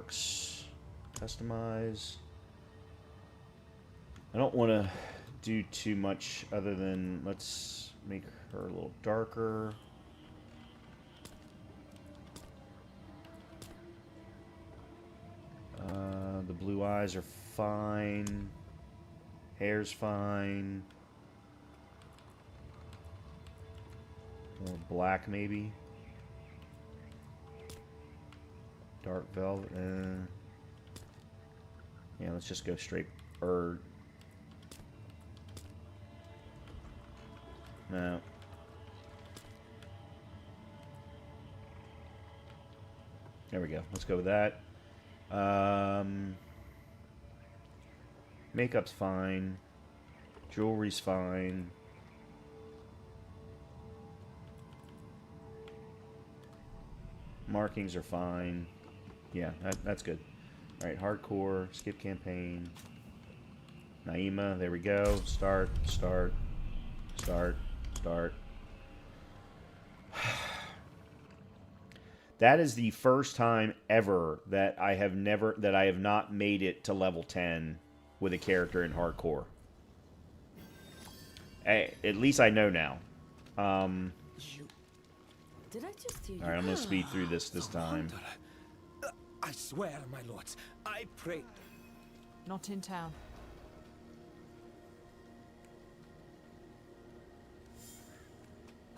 works. Customize. I don't want to do too much other than let's make her a little darker. The blue eyes are fine. Hair's fine. More black, maybe. Dark velvet. Yeah, let's just go straight. Or no. There we go. Let's go with that. Makeup's fine. Jewelry's fine. Markings are fine. Yeah, that's good. Alright, hardcore, skip campaign. Naima, there we go. Start. That is the first time ever that I have not made it to level 10 with a character in hardcore. Hey, at least I know now. Did I just hear you? Alright, I'm gonna speed through this time. I swear, my lords, I pray. Not in town.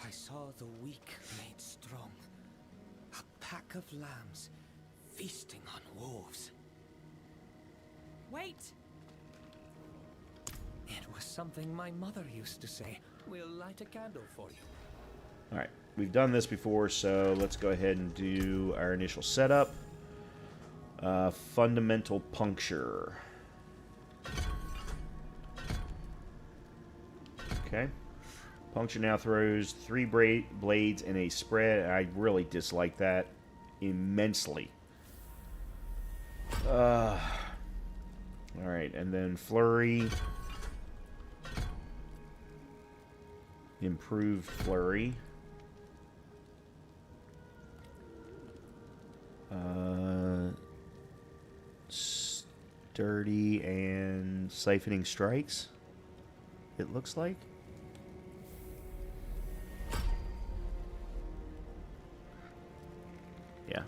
I saw the weak made strong. A pack of lambs feasting on wolves. Wait! It was something my mother used to say. We'll light a candle for you. Alright, we've done this before, so let's go ahead and do our initial setup. Fundamental puncture. Okay. Puncture now throws 3 blades in a spread. I really dislike that immensely. Alright, and then Flurry. Improved Flurry. Sturdy and siphoning strikes, it looks like. Yeah.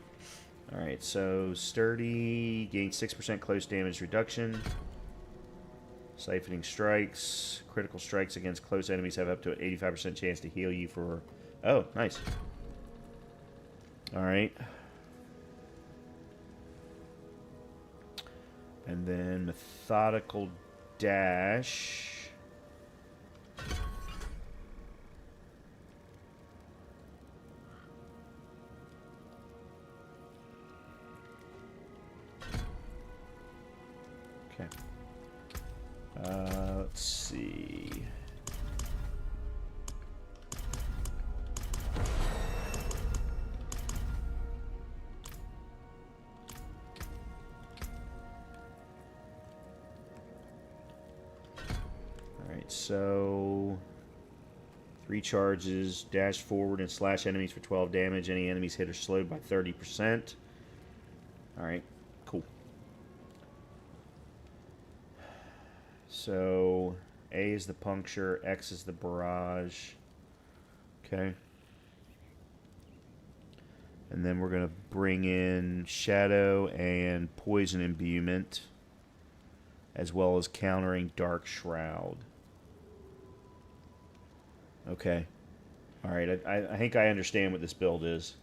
Alright, so sturdy gains 6% close damage reduction. Siphoning strikes. Critical strikes against close enemies have up to an 85% chance to heal you for... Oh, nice. Alright. And then methodical dash. Okay. Let's see. So 3 charges, dash forward and slash enemies for 12 damage. Any enemies hit are slowed by 30%. Alright, cool. So A is the puncture, X is the barrage. Okay. And then we're going to bring in shadow and poison imbuement, as well as countering dark shroud. Okay. Alright, I think I understand what this build is,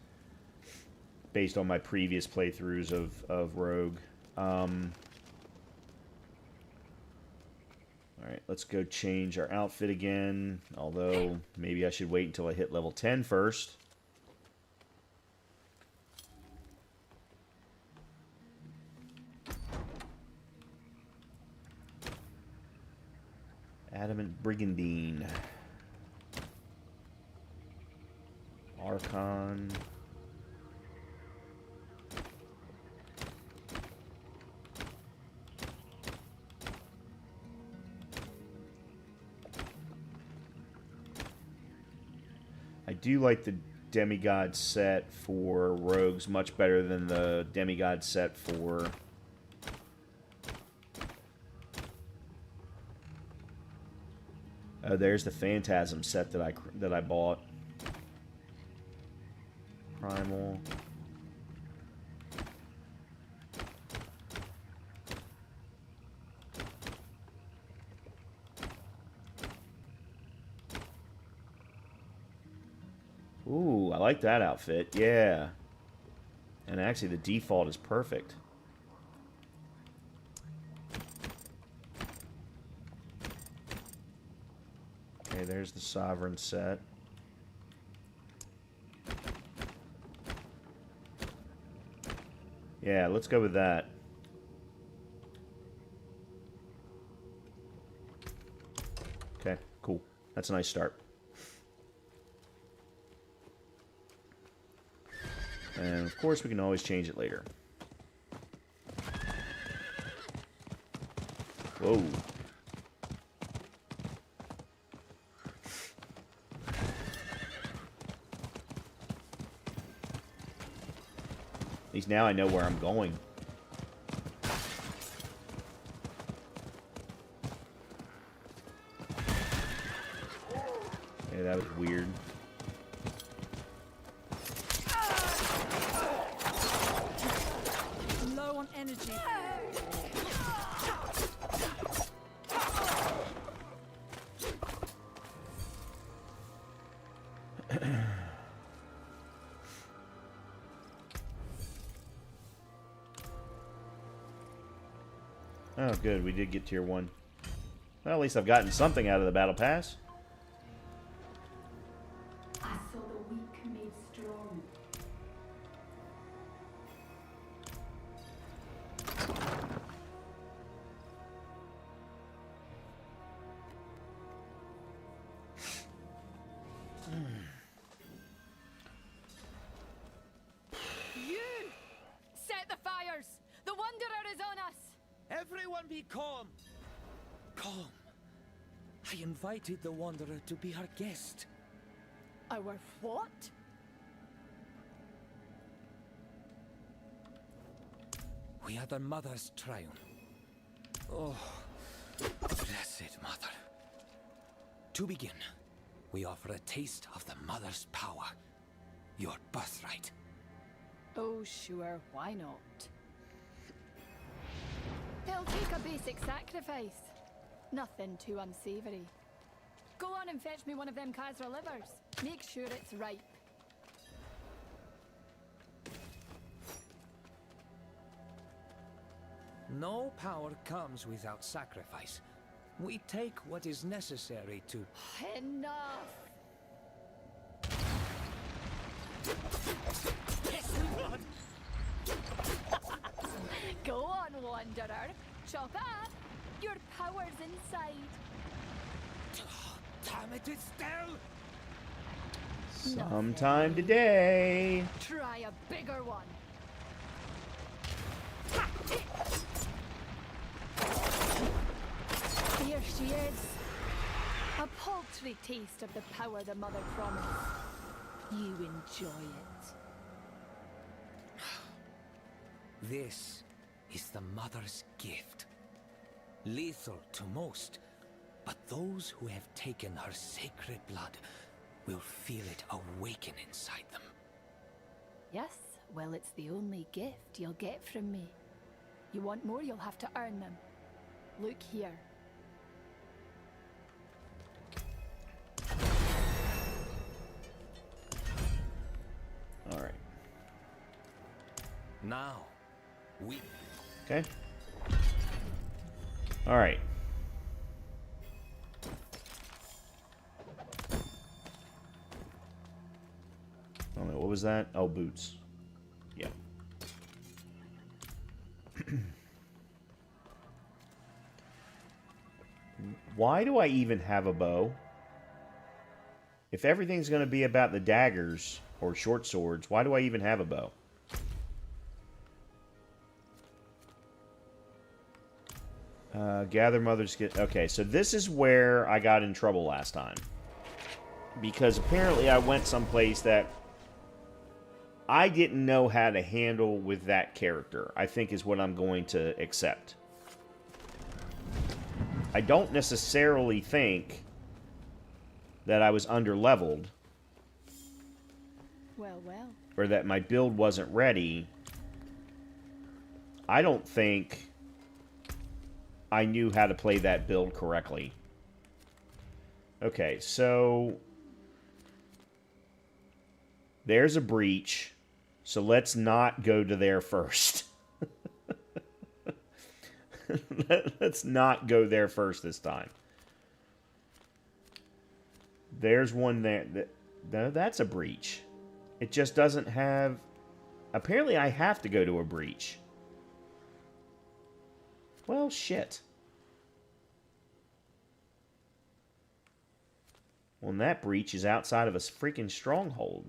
based on my previous playthroughs of Rogue. Alright, let's go change our outfit again, although maybe I should wait until I hit level 10 first. Adamant Brigandine. Archon. I do like the demigod set for rogues much better than the demigod set for... Oh, there's the Phantasm set that I bought. Primal. Ooh, I like that outfit. Yeah. And actually, the default is perfect. Okay, there's the Sovereign set. Yeah, let's go with that. Okay, cool. That's a nice start. And of course, we can always change it later. Whoa. At least now I know where I'm going. Okay, that was weird. Low on energy. Oh, good. We did get tier 1. Well, at least I've gotten something out of the battle pass. I saw the weak made strong. You! Set the fires! The Wanderer is on us! Everyone be calm. Calm. I invited the Wanderer to be our guest. Our what? We are the Mother's triumph. Oh, blessed Mother. To begin, we offer a taste of the Mother's power. Your birthright. Oh, sure, why not? They'll take a basic sacrifice. Nothing too unsavory. Go on and fetch me one of them Khazra livers. Make sure it's ripe. No power comes without sacrifice. We take what is necessary to... Enough! Go on, Wanderer. Chop up. Your power's inside. Damn it, it's still... Sometime today. Try a bigger one. Here she is. A paltry taste of the power the mother promised. You enjoy it. This is the Mother's gift. Lethal to most, but those who have taken her sacred blood will feel it awaken inside them. Yes, well, it's the only gift you'll get from me. You want more, you'll have to earn them. Look here. All right. Now, we... Okay. All right. Oh, no, what was that? Oh, boots. Yeah. Why do I even have a bow? If everything's going to be about the daggers or short swords, why do I even have a bow? Gather Mother's Gift. Okay, so this is where I got in trouble last time. Because apparently I went someplace that I didn't know how to handle with that character, I think is what I'm going to accept. I don't necessarily think that I was under-leveled. Well, well. Or that my build wasn't ready. I don't think I knew how to play that build correctly. Okay, so there's a breach. So let's not go to there first. Let's not go there first this time. There's one there. No, that's a breach. It just doesn't have... Apparently I have to go to a breach. Well, shit. Well, and that breach is outside of a freaking stronghold.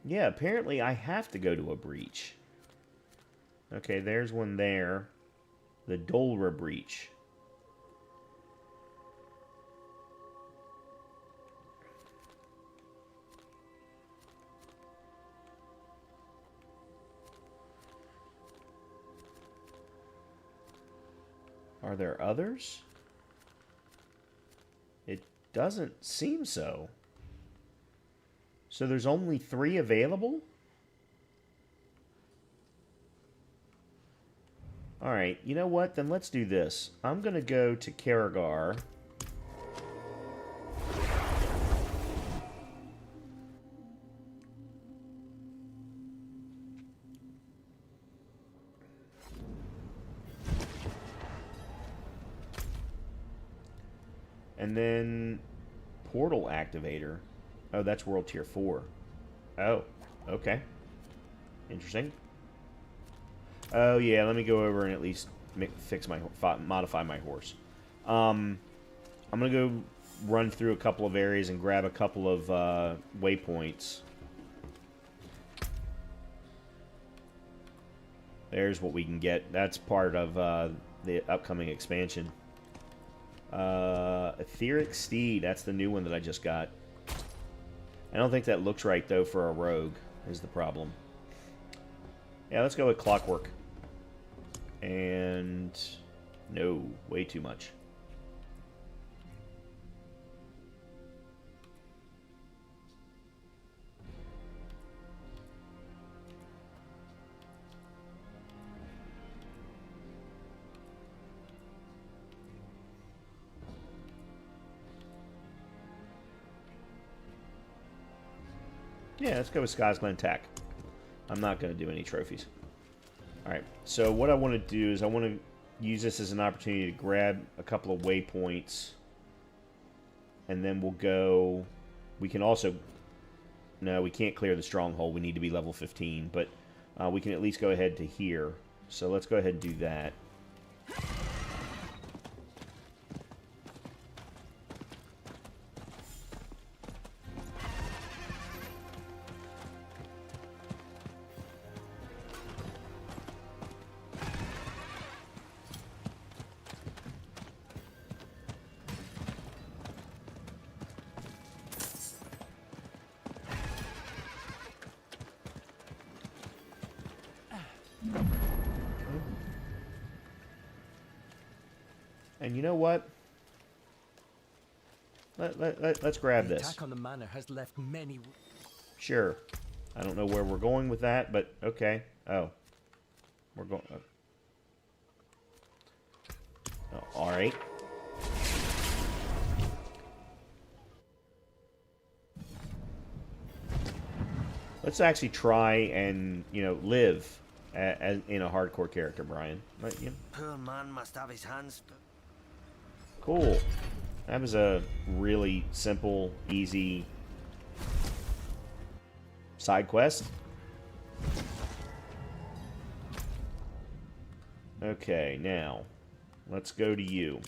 Yeah, apparently I have to go to a breach. Okay, there's one there. The Dolra breach. Are there others? It doesn't seem so. So there's only 3 available? Alright, you know what? Then let's do this. I'm going to go to Karagar. And then Portal Activator. Oh, that's World Tier 4. Oh, okay. Interesting. Oh, yeah, let me go over and at least fix my... modify my horse. I'm going to go run through a couple of areas and grab a couple of waypoints. There's what we can get. That's part of the upcoming expansion. Etheric Steed. That's the new one that I just got. I don't think that looks right, though, for a rogue, is the problem. Yeah, let's go with Clockwork. And... no, way too much. Yeah, let's go with Sky's Glen Tack. I'm not going to do any trophies. Alright, so what I want to do is I want to use this as an opportunity to grab a couple of waypoints. And then we'll go... We can also... No, we can't clear the stronghold. We need to be level 15. But we can at least go ahead to here. So let's go ahead and do that. And you know what? Let's grab The this. attack on the manor has left many... Sure. I don't know where we're going with that, but okay. Oh. We're going... Oh, alright. Let's actually try and, you know, live as in a hardcore character, Brian. You know. Poor man must have his hands. Cool. That was a really simple, easy side quest. Okay, now let's go to you.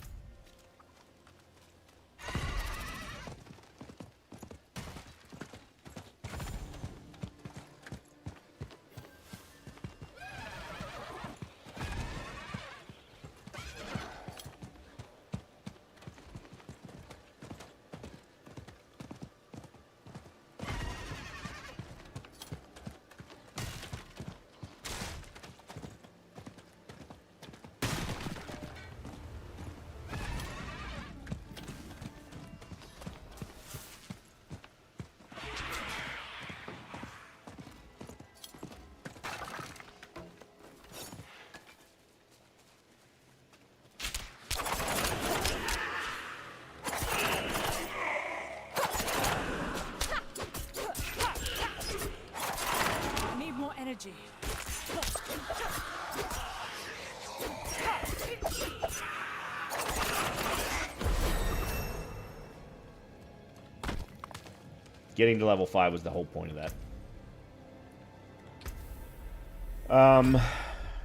Getting to level 5 was the whole point of that.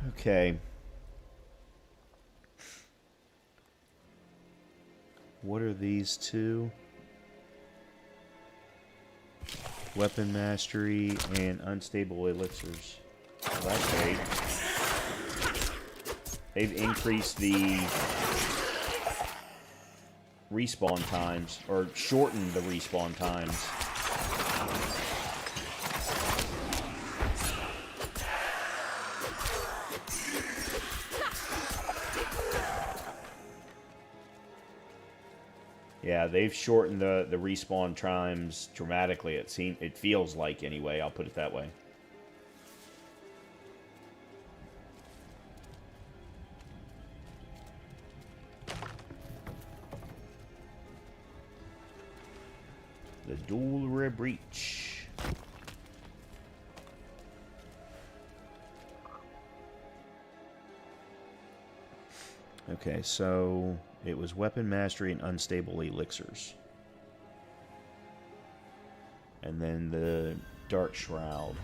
Okay. What are these two? Weapon mastery and unstable elixirs. Well, that's great. They've increased the respawn times, or shortened the respawn times. Yeah, they've shortened the respawn times dramatically. It feels like, anyway. I'll put it that way. The Dual Breach. Okay, so it was weapon mastery and unstable elixirs. And then the Dark Shroud.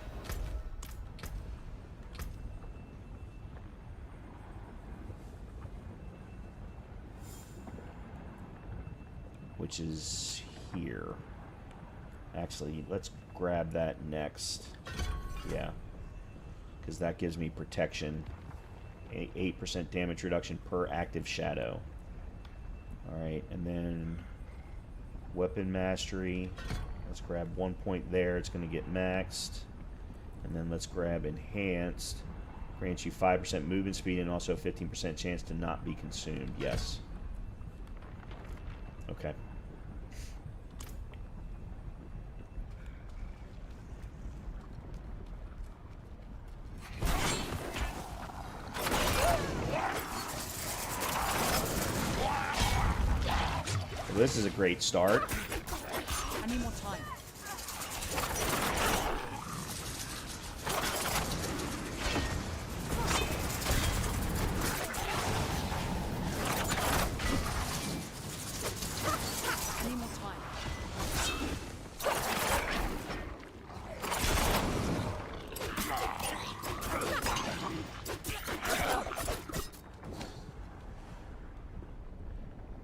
Which is here. Actually, let's grab that next. Yeah. Because that gives me protection. 8% damage reduction per active shadow. Alright, and then weapon mastery. Let's grab 1 point there. It's going to get maxed. And then let's grab enhanced. Grants you 5% movement speed and also 15% chance to not be consumed. Yes. Okay. Well, this is a great start. I need more time. I need more time.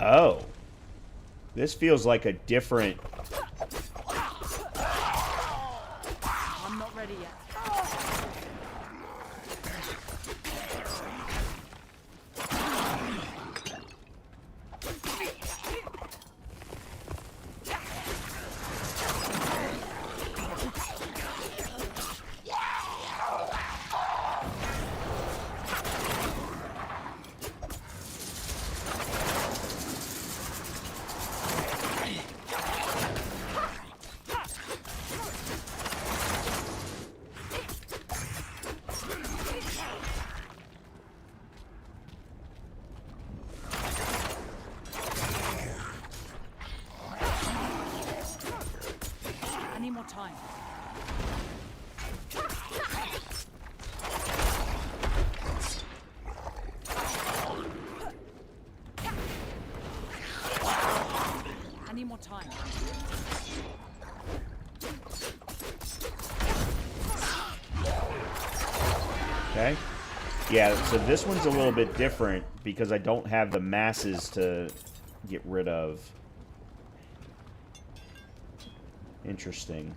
Oh. This feels like a different... I'm not ready yet. I need more time. I need more time. Okay. Yeah, so this one's a little bit different because I don't have the masses to get rid of. Interesting.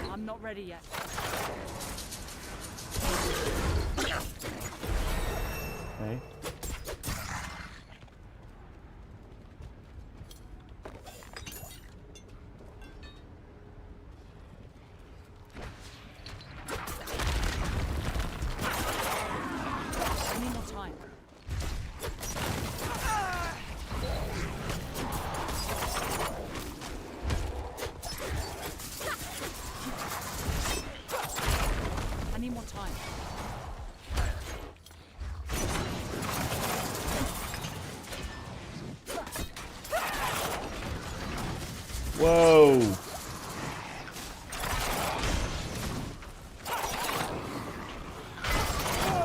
I'm not ready yet. Okay. I need more time. time. Whoa.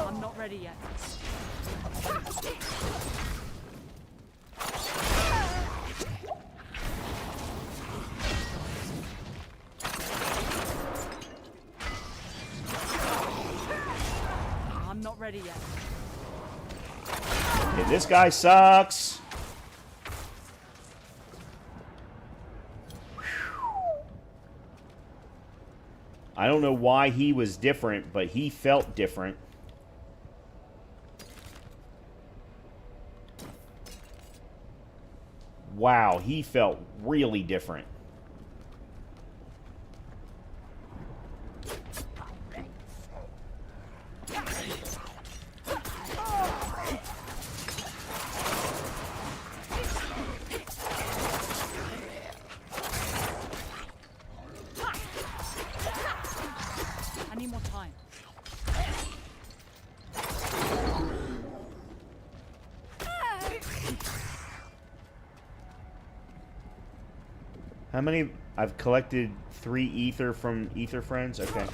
I'm not ready yet. I'm not ready yet. Yeah, this guy sucks. I don't know why he was different, but he felt different. Wow, he felt really different. I need more time. How many? I've collected 3 ether from ether friends. Okay.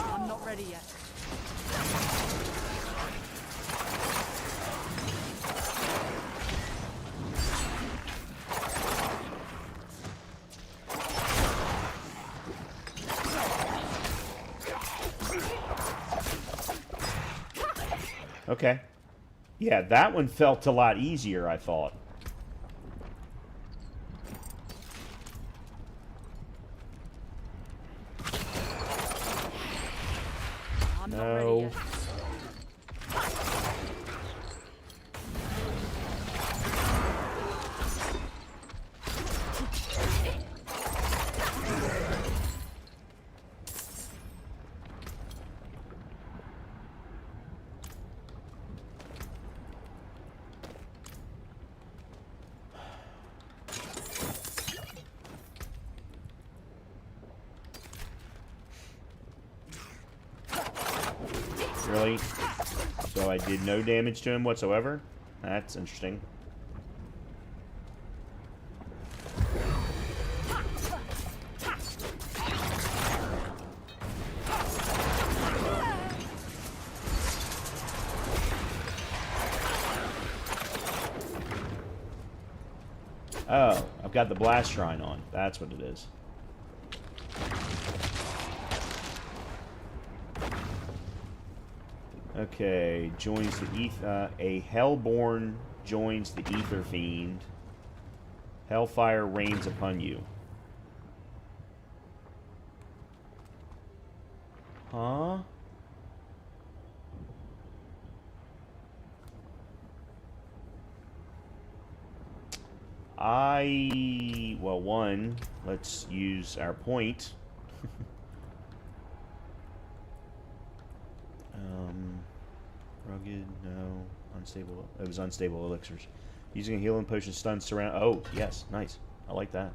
I'm not ready yet. Okay. Yeah, that one felt a lot easier, I thought. I'm not ready No. yet. Really? So I did no damage to him whatsoever? That's interesting. Oh, I've got the blast shrine on. That's what it is. Okay, joins the a Hellborn joins the Ether Fiend. Hellfire rains upon you. Huh? Well, one, let's use our point. Rugged, no. Unstable. It was unstable elixirs. Using a healing potion stuns surround. Oh, yes, nice. I like that.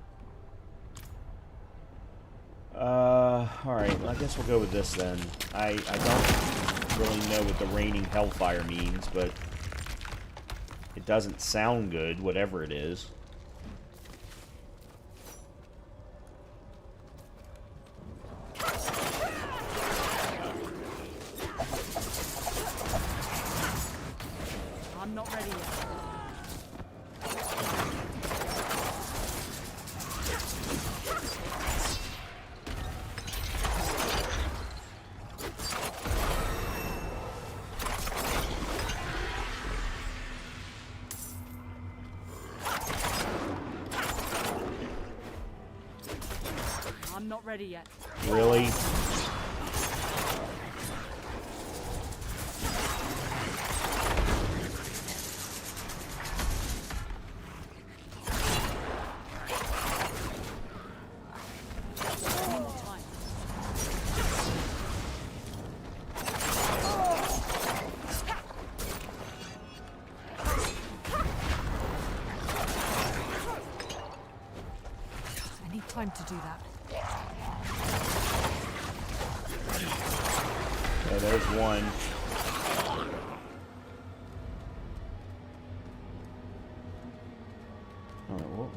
Alright, I guess we'll go with this then. I don't really know what the raining hellfire means, but it doesn't sound good, whatever it is. I'm not ready yet. ready yet. Really? Any more time. I need time to do that. Okay, there's one. Alright, well.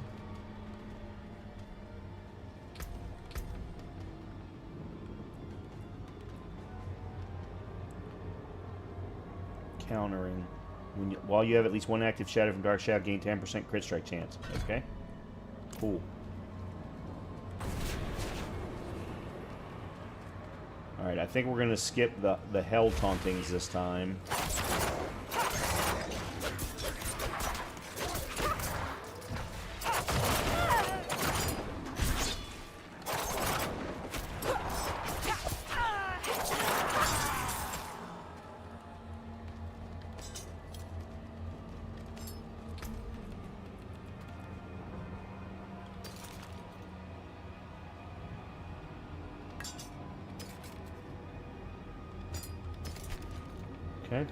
Countering. While you have at least one active shadow from Dark Shadow, gain 10% crit strike chance. Okay. Cool. Alright, I think we're going to skip the hell tauntings this time. Okay.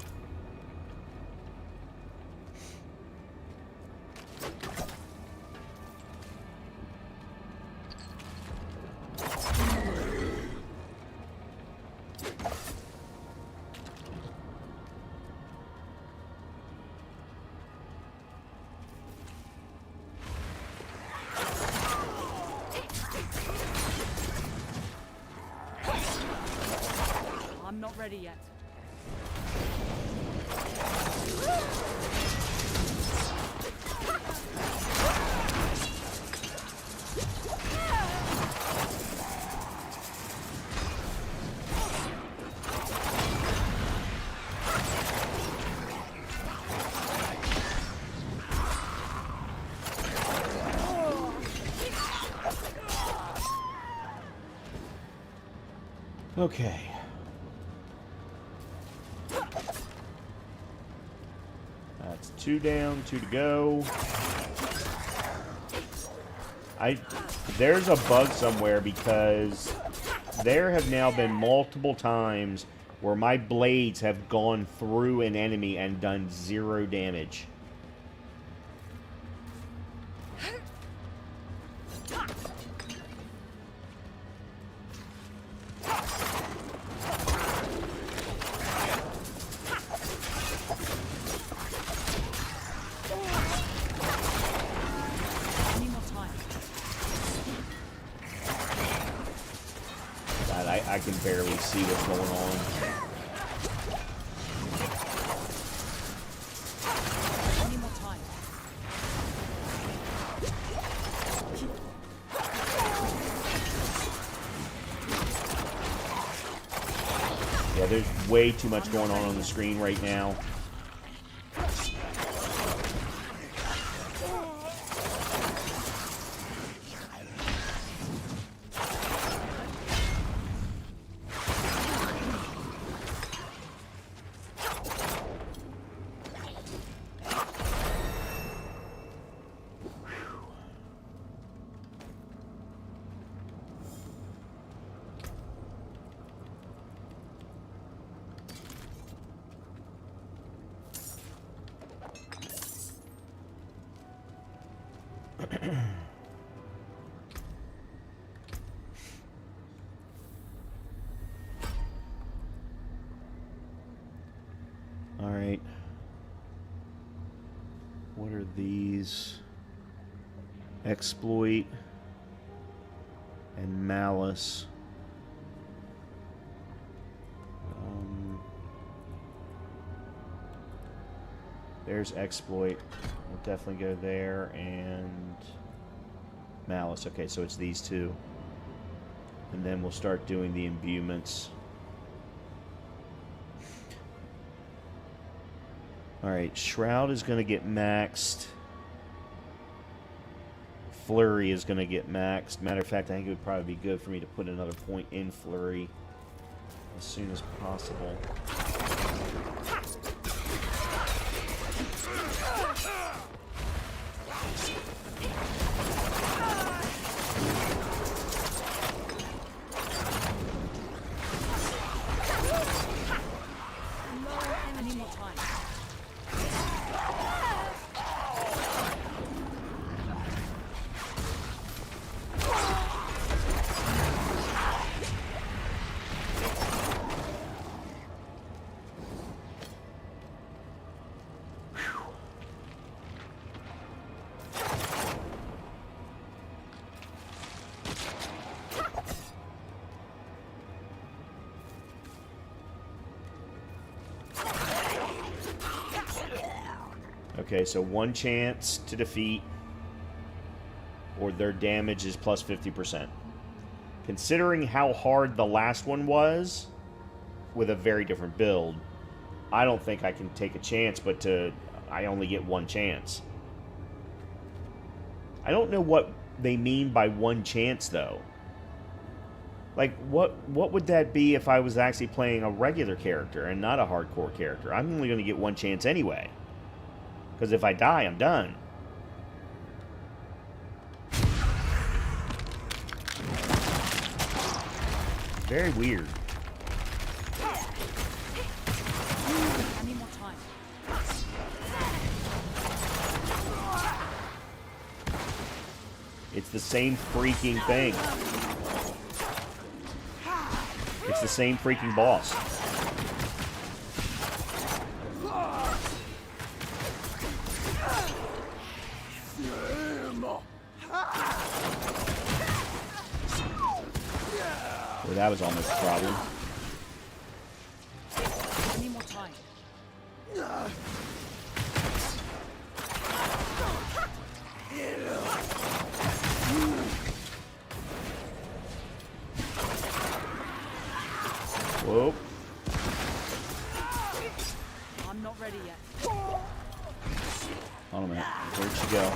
I'm not ready yet. Okay. That's 2 down, 2 to go. There's a bug somewhere because there have now been multiple times where my blades have gone through an enemy and done 0 damage. Any more time. God, I can barely see what's going on. Any more time. Yeah, there's way too much going on the screen right now. All right. What are these? Exploit and malice. There's exploit. We'll definitely go there, and malice. Okay, so it's these two. And then we'll start doing the imbuements. Alright, Shroud is going to get maxed. Flurry is going to get maxed. Matter of fact, I think it would probably be good for me to put another point in Flurry as soon as possible. Any more time? Okay, so one chance to defeat, or their damage is plus 50%. Considering how hard the last one was, with a very different build, I don't think I can take a chance, but I only get one chance. I don't know what they mean by one chance, though. Like, what would that be if I was actually playing a regular character and not a hardcore character? I'm only going to get one chance anyway. Because if I die, I'm done. Very weird. Any more time? It's the same freaking thing. It's the same freaking boss. Well, that was almost a problem. Any more time? Whoa. I'm not ready yet. Hold on a minute. Where'd she go?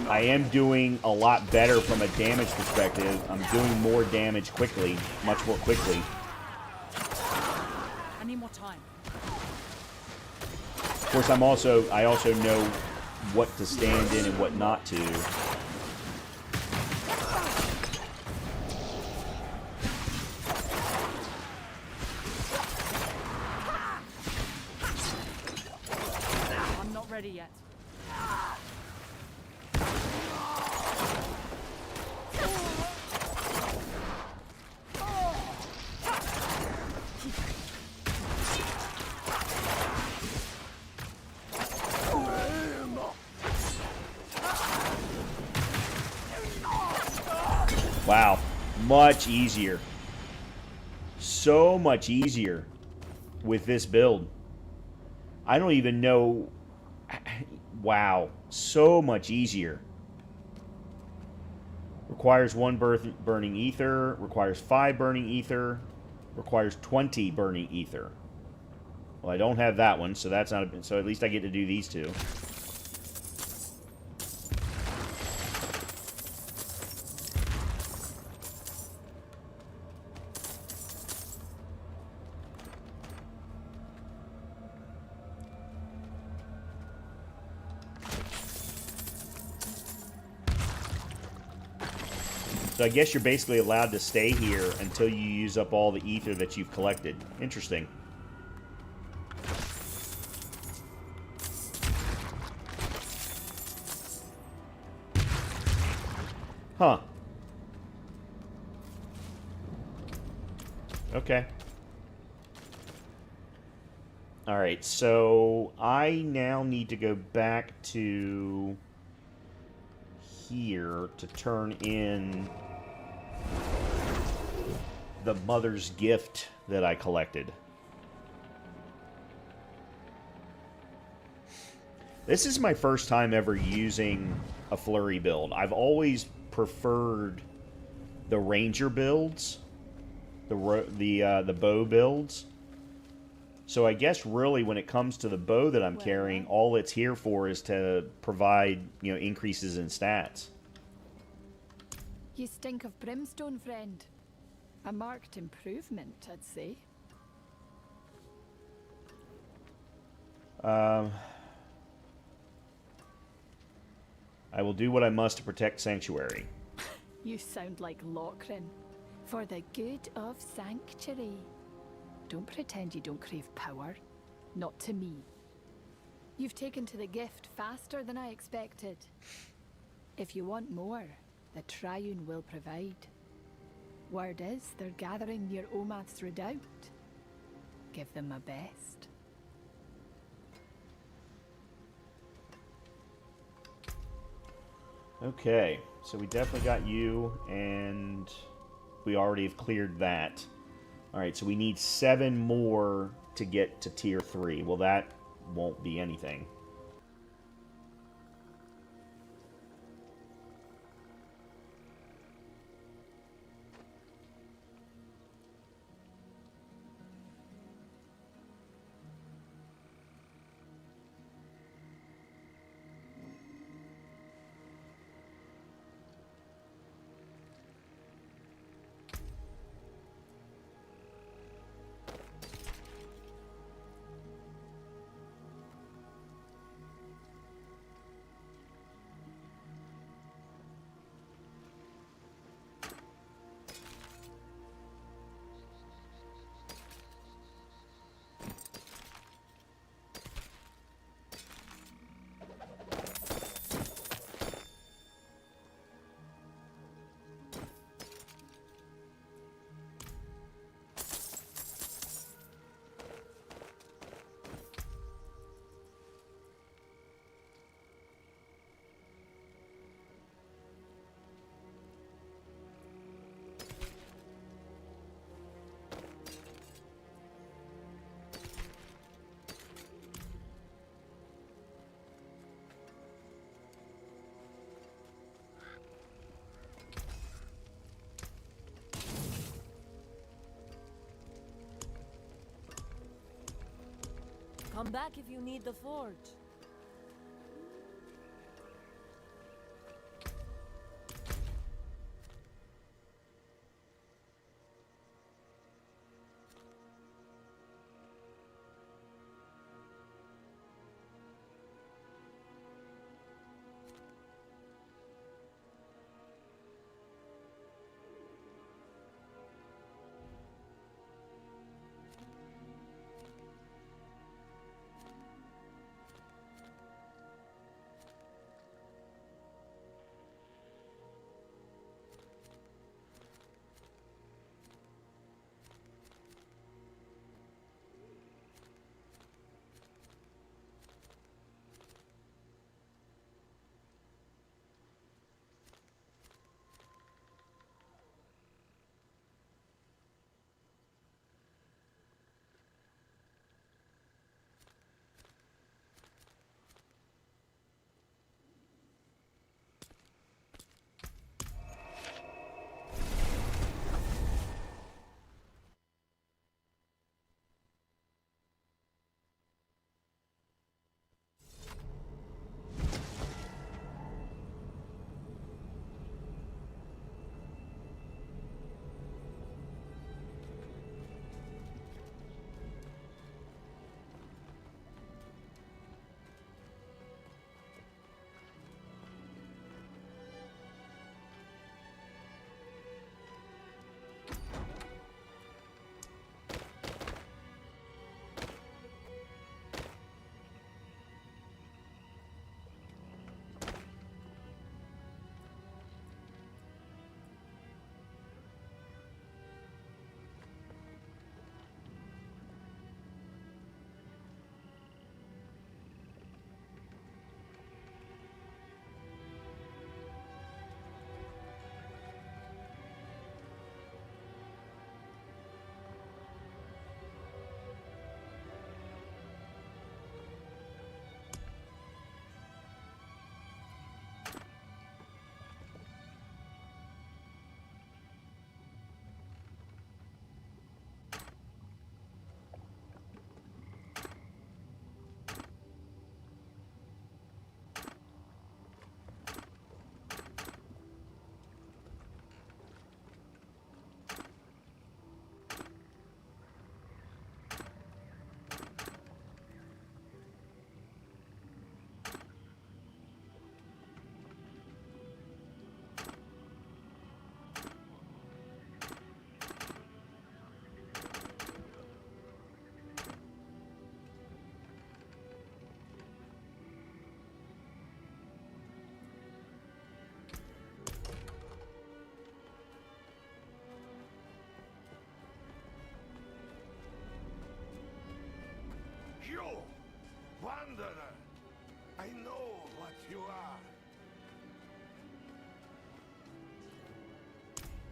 I am doing a lot better from a damage perspective. I'm doing more damage quickly, much more quickly. Any more time? Of course, I also know what to stand in and what not to. I'm not ready yet. Wow, much easier. So much easier with this build. I don't even know. Wow, so much easier. Requires 1 burning ether, requires 5 burning ether, requires 20 burning ether. Well, I don't have that one, so that's not a, so at least I get to do these two. So I guess you're basically allowed to stay here until you use up all the ether that you've collected. Interesting. Huh. Okay. Alright, so I now need to go back to here to turn in the mother's gift that I collected. This is my first time ever using a Flurry build. I've always preferred the ranger builds, the bow builds. So I guess really when it comes to the bow that I'm carrying, all it's here for is to provide, you know, increases in stats. You stink of brimstone, friend. A marked improvement, I'd say. I will do what I must to protect Sanctuary. You sound like Lochran. For the good of Sanctuary. Don't pretend you don't crave power. Not to me. You've taken to the gift faster than I expected. If you want more, the Triune will provide. Word is they're gathering near Omath's Redoubt. Give them my best. Okay, so we definitely got you, and we already have cleared that. Alright, so we need 7 more to get to tier 3. Well, that won't be anything. Come back if you need the forge.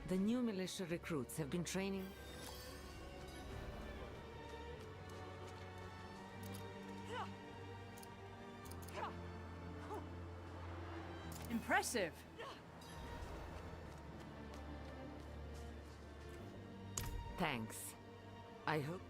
The new militia recruits have been training. Impressive. Thanks. I hope.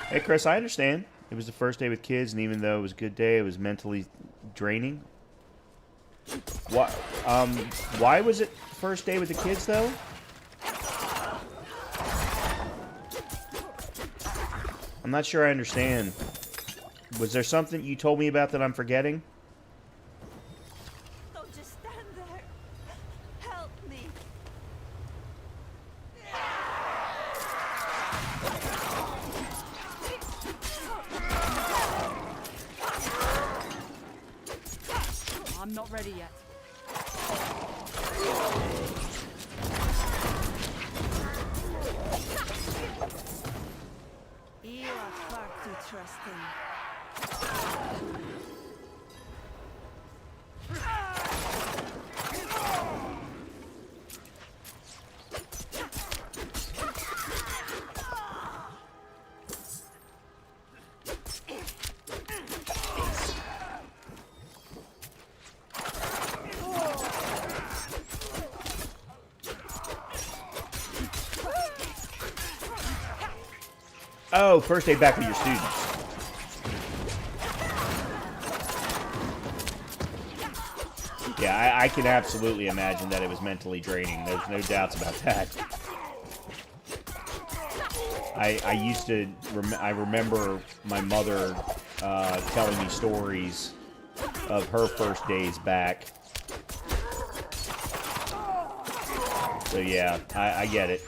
Hey, Chris, I understand. It was the first day with kids, and even though it was a good day, it was mentally draining. Why was it first day with the kids, though? I'm not sure I understand. Was there something you told me about that I'm forgetting? Don't just stand there. Help me. I'm not ready yet. You are far too trusting. Oh, first day back with your students. Yeah, I can absolutely imagine that it was mentally draining. There's no doubts about that. I used to, I remember my mother telling me stories of her first days back. So yeah, I get it.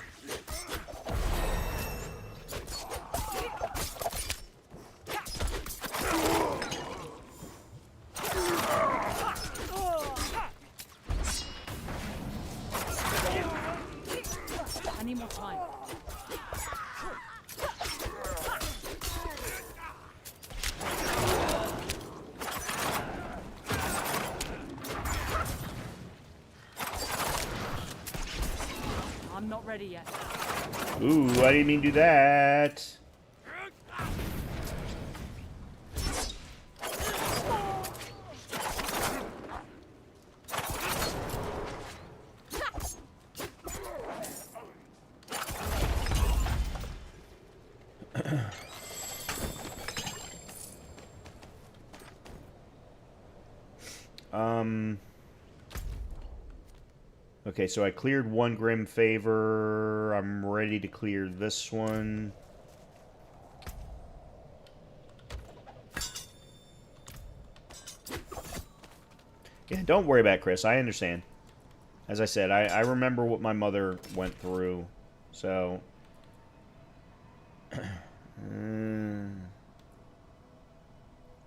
I need more time. I'm not ready yet. Ooh, I didn't mean to do that. Okay, so I cleared one Grim Favor. I'm ready to clear this one. Yeah, don't worry about it, Chris. I understand. As I said, I remember what my mother went through. So...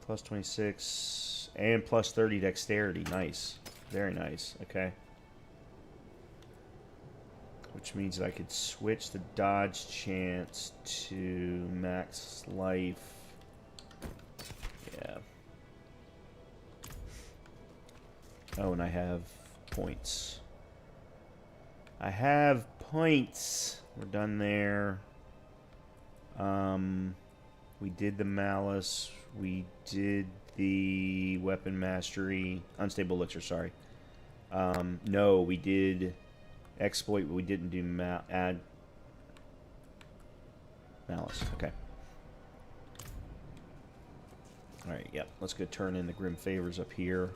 plus 26 and plus 30 dexterity. Nice. Very nice. Okay. Which means that I could switch the dodge chance to max life. Yeah. Oh, and I have points. I have points. We're done there. We did the malice. We did the weapon mastery. Unstable elixir, sorry. No, we did exploit, but we didn't do add malice. Okay. Alright, yep. Let's go turn in the Grim Favors up here.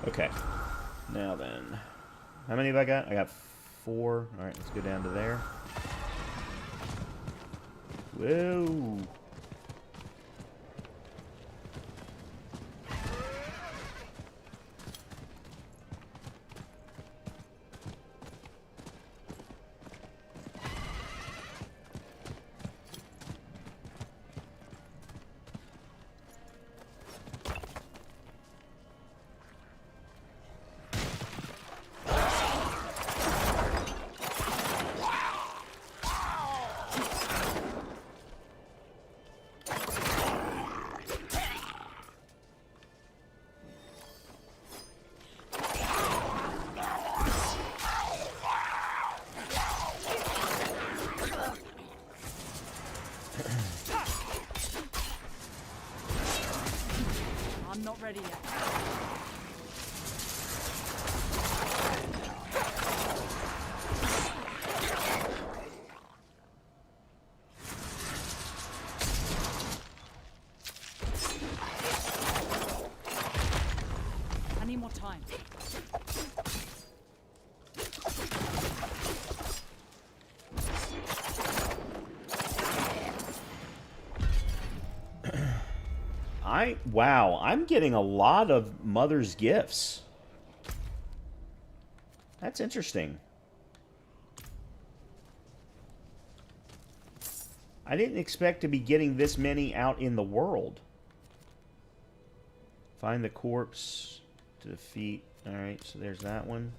Okay. Now then. How many have I got? I got 4. Alright, let's go down to there. Whoa! I'm not ready yet. I need more time. Wow, I'm getting a lot of Mother's gifts. That's interesting. I didn't expect to be getting this many out in the world. Find the corpse to defeat. Alright, so there's that one.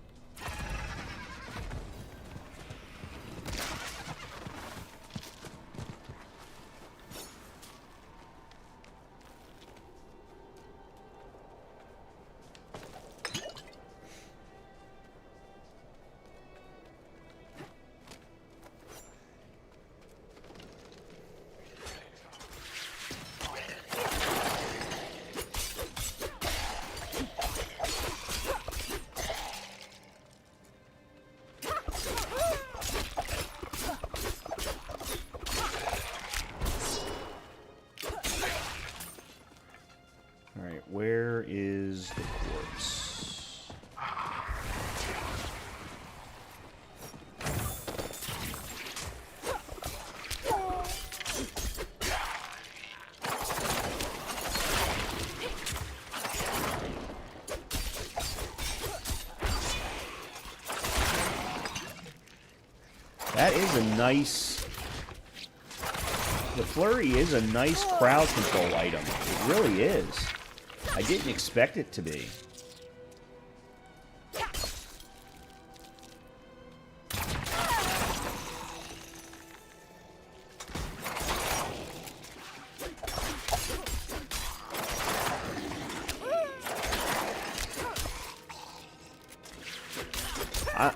That is a nice... The Flurry is a nice crowd control item. It really is. I didn't expect it to be.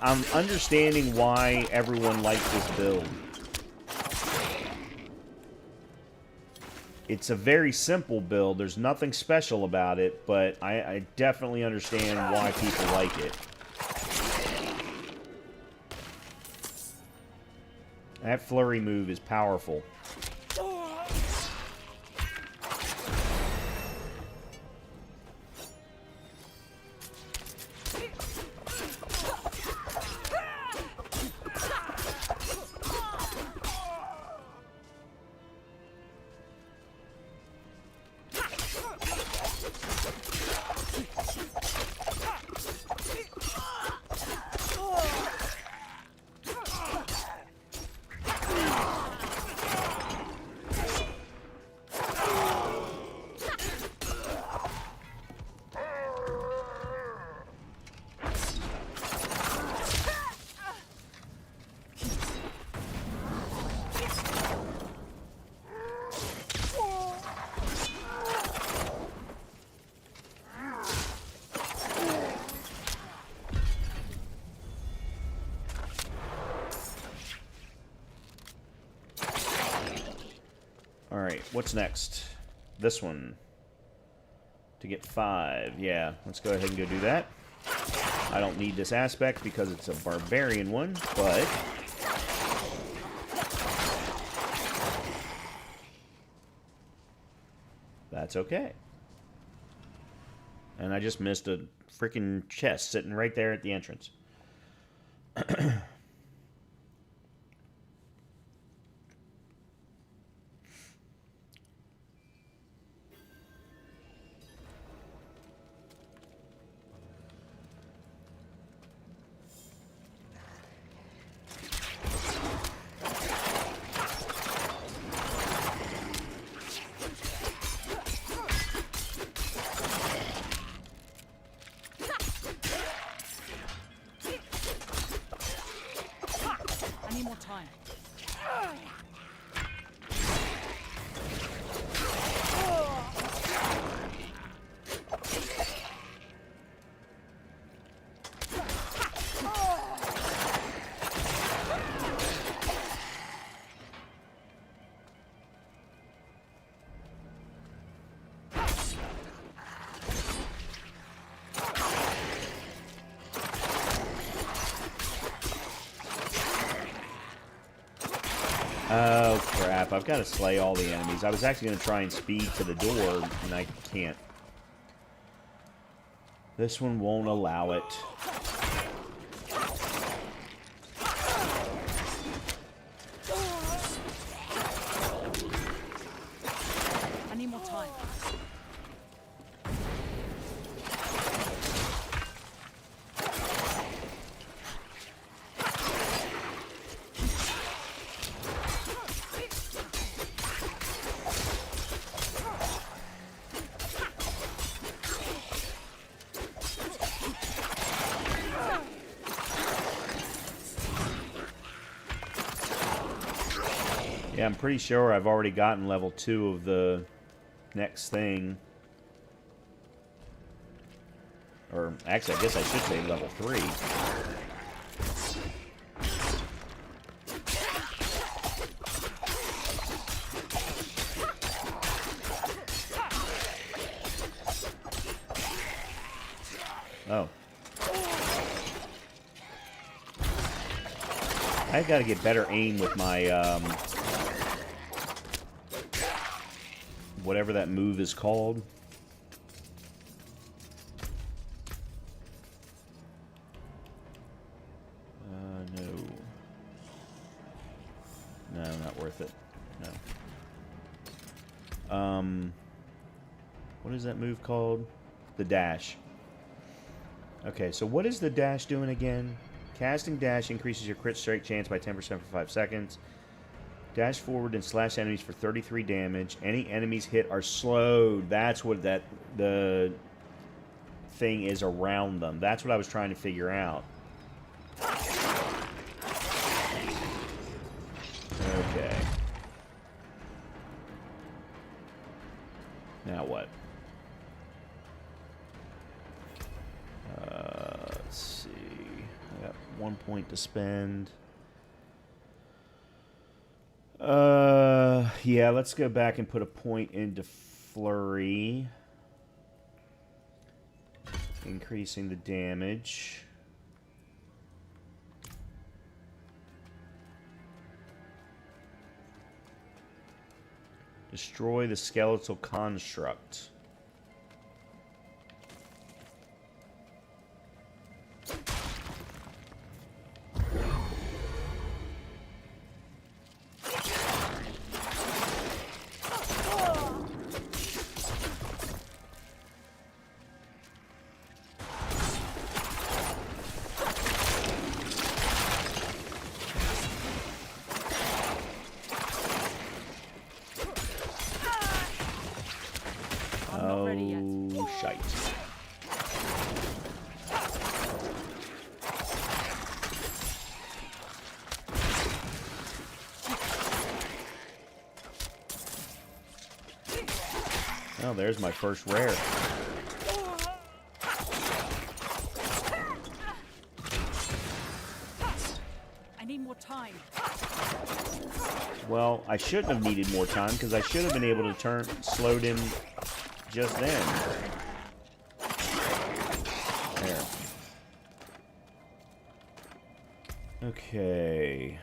I'm understanding why everyone likes this build. It's a very simple build. There's nothing special about it, but I definitely understand why people like it. That Flurry move is powerful. Alright, what's next? This one. To get 5. Yeah, let's go ahead and go do that. I don't need this aspect because it's a barbarian one, but... that's okay. And I just missed a freaking chest sitting right there at the entrance. I need more time. Oh, crap. I've got to slay all the enemies. I was actually going to try and speed to the door, and I can't. This one won't allow it. I need more time. Yeah, I'm pretty sure I've already gotten level 2 of the next thing. Or, actually, I guess I should say level 3. Oh. I've got to get better aim with my, whatever that move is called. No. No, not worth it. No. What is that move called? The dash. Okay, so what is the dash doing again? Casting dash increases your crit strike chance by 10% for 5 seconds. Dash forward and slash enemies for 33 damage. Any enemies hit are slowed. That's what the thing is around them. That's what I was trying to figure out. Okay. Now what? Let's see. I got 1 point to spend. Yeah, let's go back and put a point into Flurry. Increasing the damage. Destroy the skeletal construct. Oh, shite. Oh, there's my first rare. I need more time. Well, I shouldn't have needed more time because I should have been able to slowed him just then. There. Okay.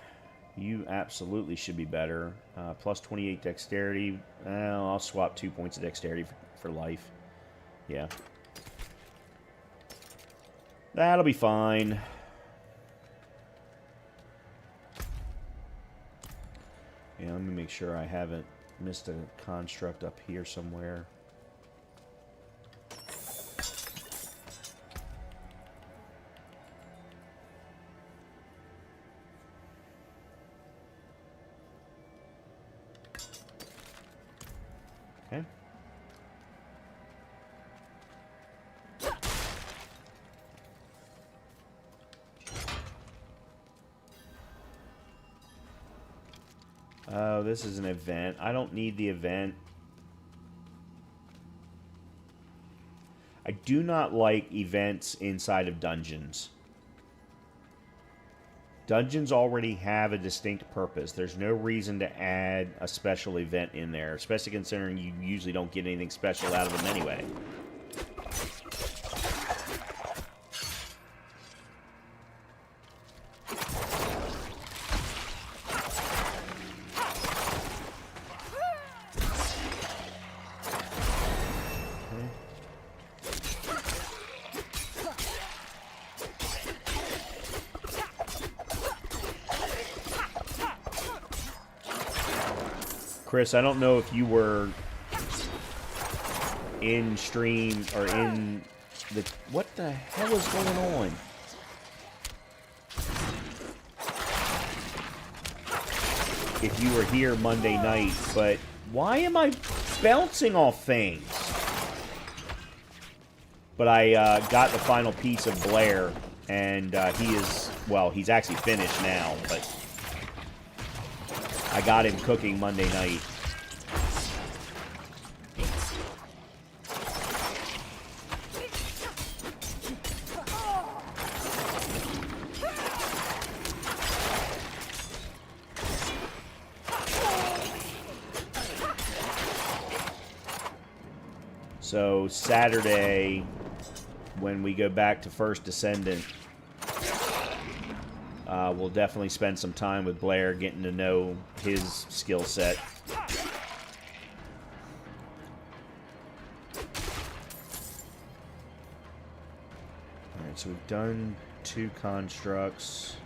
You absolutely should be better. Plus 28 dexterity. Well, I'll swap 2 points of dexterity for life. Yeah. That'll be fine. Yeah, let me make sure I haven't missed a construct up here somewhere. Okay. Oh, this is an event. I don't need the event. I do not like events inside of dungeons. Dungeons already have a distinct purpose. There's no reason to add a special event in there, especially considering you usually don't get anything special out of them anyway. Chris, I don't know if you were in stream or in the... What the hell is going on? If you were here Monday night, but why am I bouncing off things? But I got the final piece of Blair, and he is... Well, he's actually finished now, but... I got him cooking Monday night. So Saturday, when we go back to First Descendant, we'll definitely spend some time with Blair, getting to know his skill set. Alright, so we've done 2 constructs.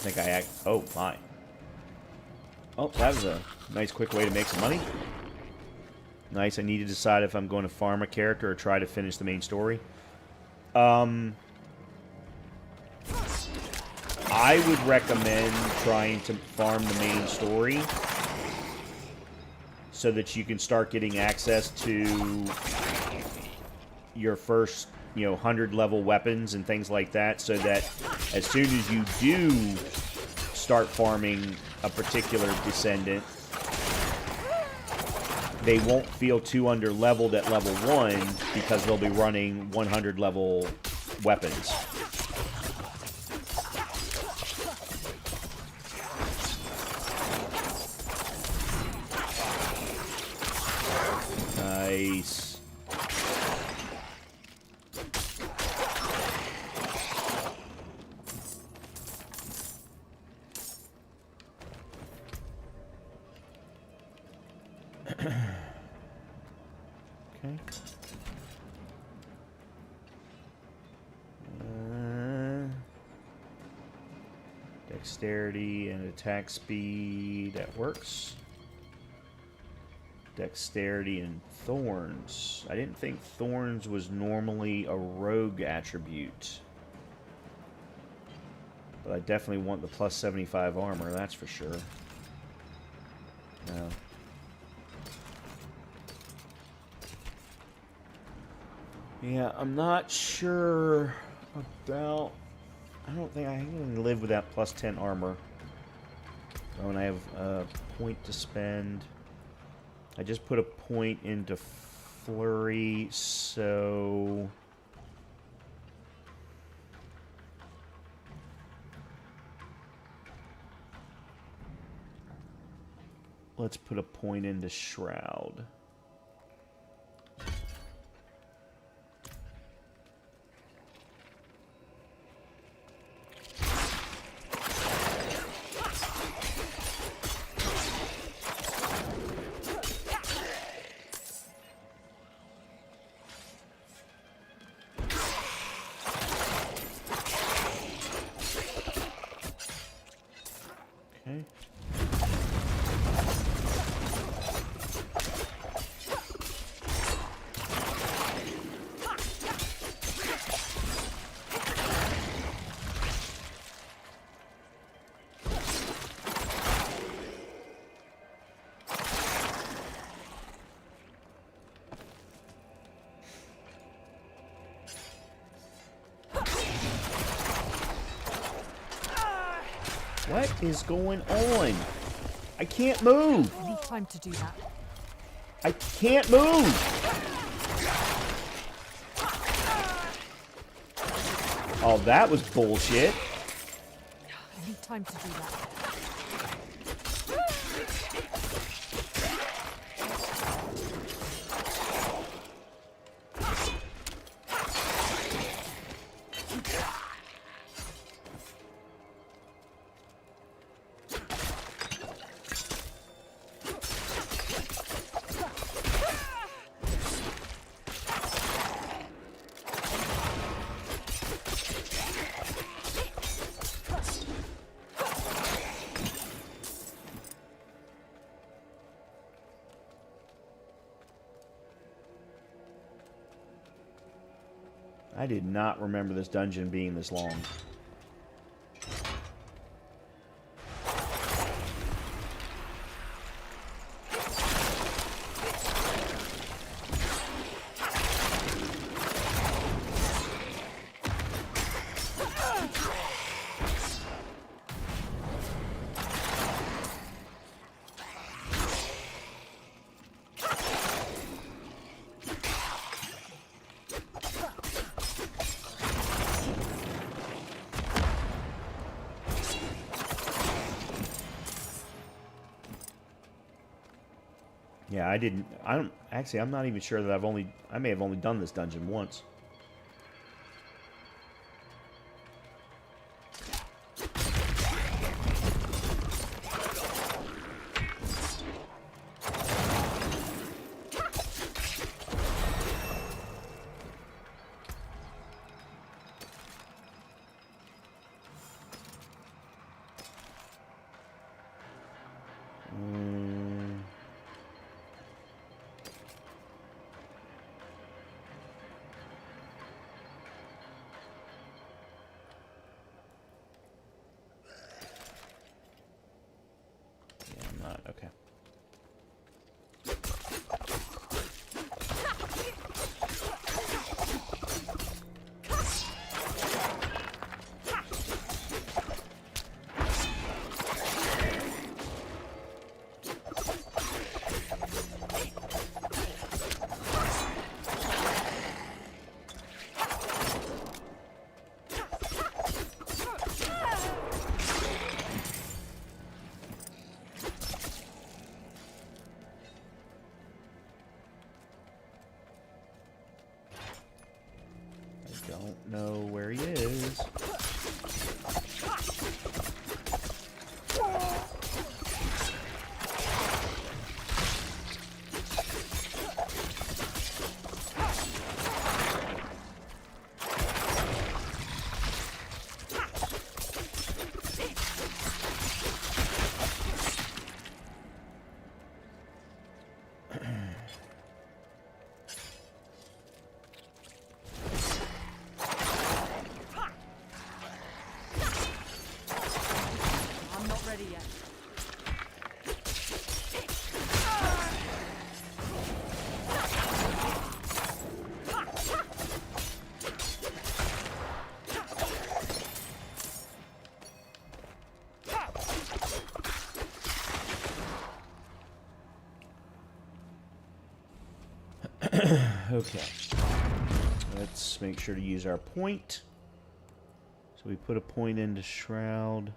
think I act... Oh, my. Oh, that was a nice quick way to make some money. Nice. I need to decide if I'm going to farm a character or try to finish the main story. I would recommend trying to farm the main story so that you can start getting access to your first, 100 level weapons and things like that, so that as soon as you do start farming a particular descendant, they won't feel too under-leveled at level 1 because they'll be running 100 level weapons. Nice. Okay. Dexterity and attack speed, that works. Dexterity and thorns. I didn't think thorns was normally a rogue attribute. But I definitely want the plus 75 armor, that's for sure. No. Yeah, I'm not sure about... I don't think I can live with that plus 10 armor. Oh, and I have a point to spend. I just put a point into Flurry, so... Let's put a point into Shroud. Okay. What is going on? I can't move. I need time to do that. I can't move. Oh, that was bullshit. I need time to do that. I did not remember this dungeon being this long. Yeah, I'm not even sure that I may have only done this dungeon once. Okay. Don't know where he is. I'm not ready yet. Okay. Let's make sure to use our point. So we put a point into Shroud.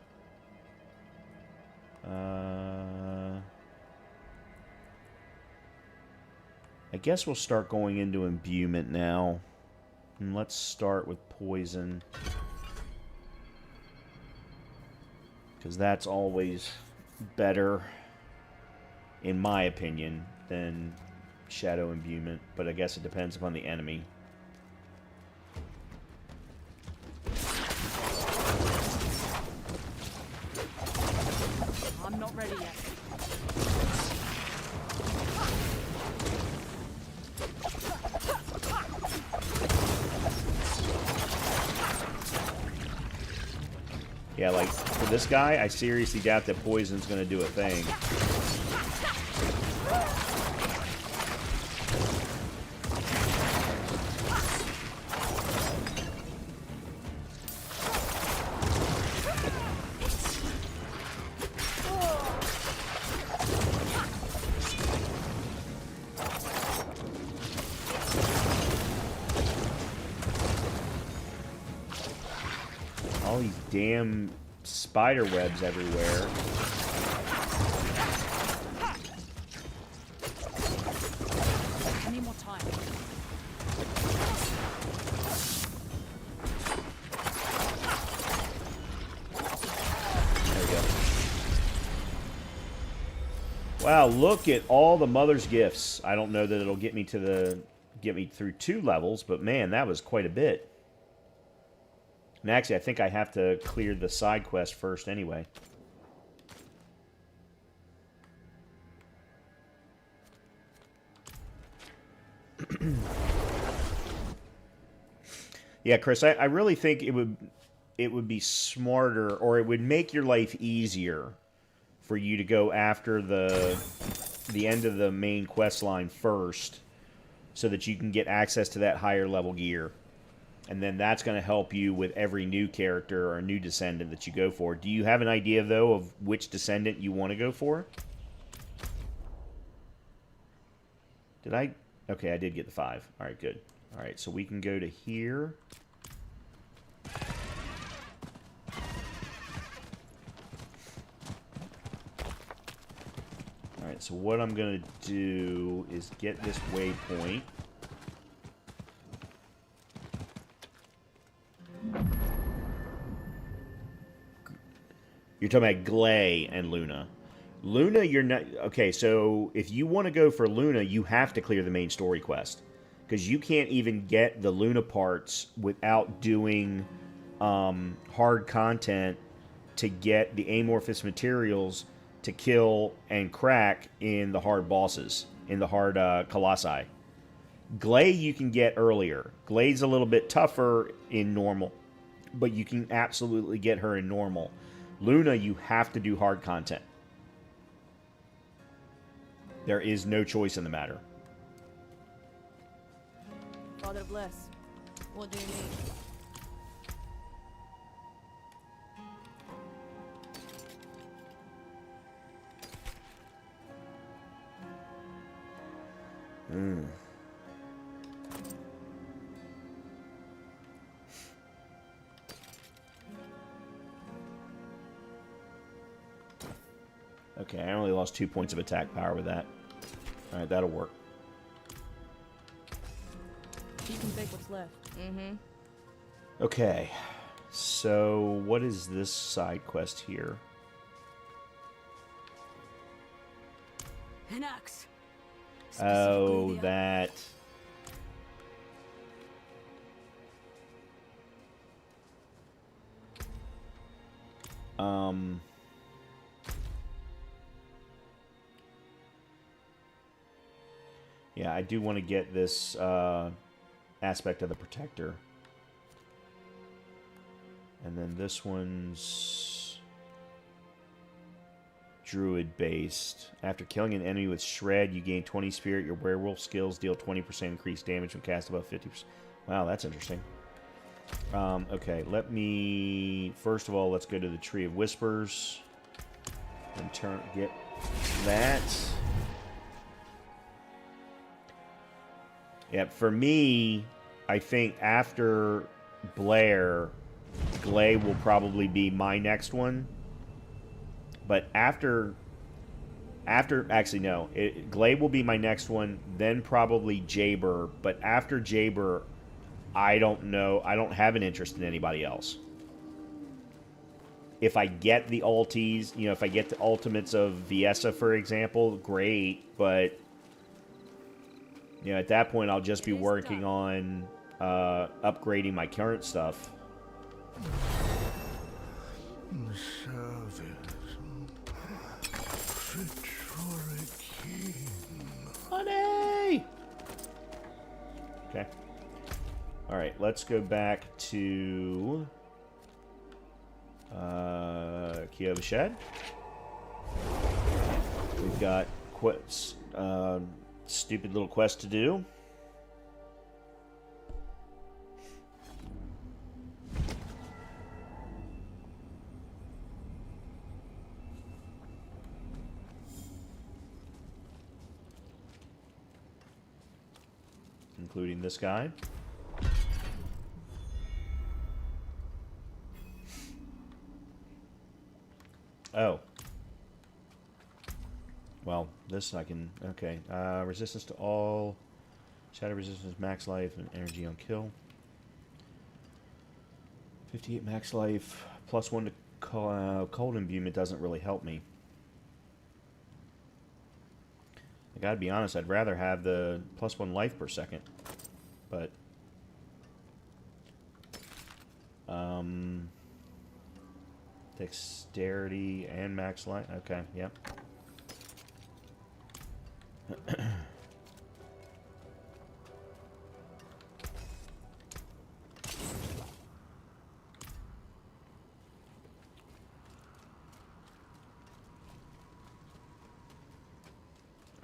I guess we'll start going into imbuement now. And let's start with poison. Because that's always better, in my opinion, than shadow imbuement. But I guess it depends upon the enemy. I'm not ready yet. Yeah, like, for this guy, I seriously doubt that poison's gonna do a thing. All these damn spider webs everywhere. I need more time. There we go. Wow, look at all the mother's gifts. I don't know that it'll get me through 2 levels, but man, that was quite a bit. And actually, I think I have to clear the side quest first anyway. Yeah, Chris, I really think it would be smarter, or it would make your life easier for you to go after the end of the main quest line first, so that you can get access to that higher level gear. And then that's going to help you with every new character or new descendant that you go for. Do you have an idea, though, of which descendant you want to go for? Did I? Okay, I did get the 5. All right, good. All right, so we can go to here. All right, so what I'm going to do is get this waypoint. You're talking about Glay and Luna. Luna, you're not... Okay, so if you want to go for Luna, you have to clear the main story quest. Because you can't even get the Luna parts without doing hard content to get the amorphous materials to kill and crack in the hard bosses, in the hard colossi. Glay you can get earlier. Glay's a little bit tougher in normal, but you can absolutely get her in normal. Luna, you have to do hard content. There is no choice in the matter. Father bless. What do you need? Okay, I only lost 2 points of attack power with that. Alright, that'll work. You can take what's left. Okay, so what is this side quest here? An axe. Oh, Specifically the that... Yeah, I do want to get this aspect of the Protector. And then this one's Druid-based. After killing an enemy with Shred, you gain 20 Spirit. Your werewolf skills deal 20% increased damage when cast above 50%. Wow, that's interesting. Okay, let me... First of all, let's go to the Tree of Whispers. And get that. Yeah, for me, I think after Blair, Glay will probably be my next one. But after actually no, Glay will be my next one, then probably Jaber. But after Jaber, I don't know. I don't have an interest in anybody else. If I get the ulties, you know, if I get the ultimates of Viessa, for example, great. But you know, at that point, I'll just be working on upgrading my current stuff. Service fit for a king. Honey! Okay. Alright, let's go back to Kiev Shed. We've got stupid little quest to do. Including this guy. Oh. Well, this I can... Okay. Resistance to all... Shadow resistance, max life, and energy on kill. 58 max life. Plus 1 to cold imbuement doesn't really help me. I gotta be honest, I'd rather have the plus 1 life per second. But... Dexterity and max life. Okay, yep.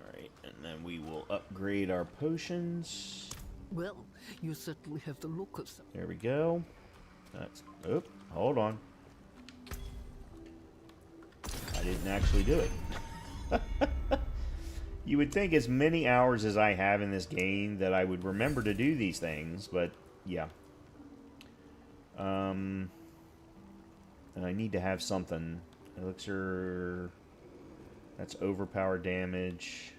Alright, and then we will upgrade our potions. Well, you certainly have the look of them. There we go. That's... Oop, hold on. I didn't actually do it. You would think as many hours as I have in this game that I would remember to do these things, but yeah. And I need to have something. Elixir... That's overpower damage.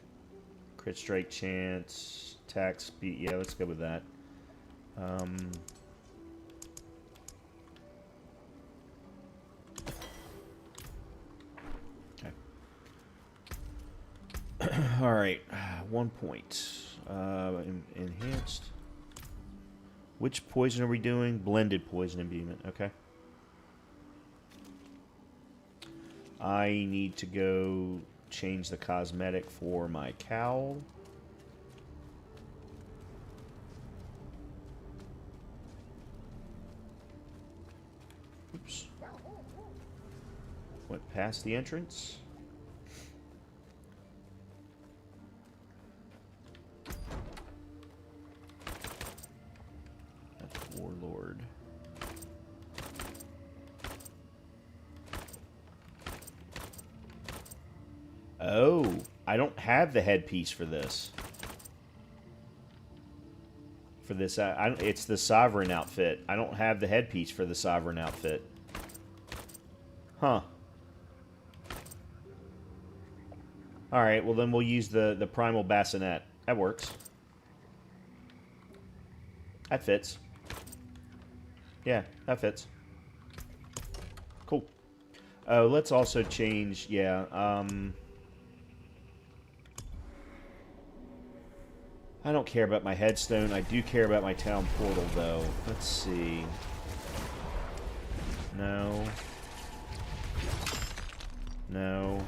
Crit strike chance. Attack speed. Yeah, let's go with that. Alright, 1 point. Enhanced. Which poison are we doing? Blended poison imbuement, okay. I need to go change the cosmetic for my cowl. Oops. Went past the entrance. Warlord. Oh, I don't have the headpiece for this. It's the Sovereign outfit. I don't have the headpiece for the Sovereign outfit. Huh. Alright, well then we'll use the Primal Bassinet. That works. That fits. Yeah, that fits. Cool. Oh, let's also change, yeah, I don't care about my headstone. I do care about my town portal, though. Let's see. No. No.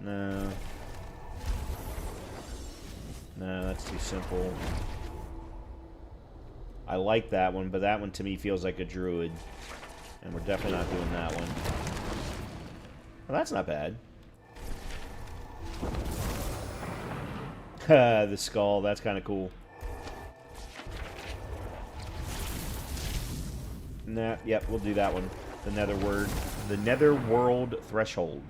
No. No, that's too simple. I like that one, but that one to me feels like a druid. And we're definitely not doing that one. Well, that's not bad. The skull, that's kind of cool. Nah, yep, we'll do that one. The Netherworld Threshold.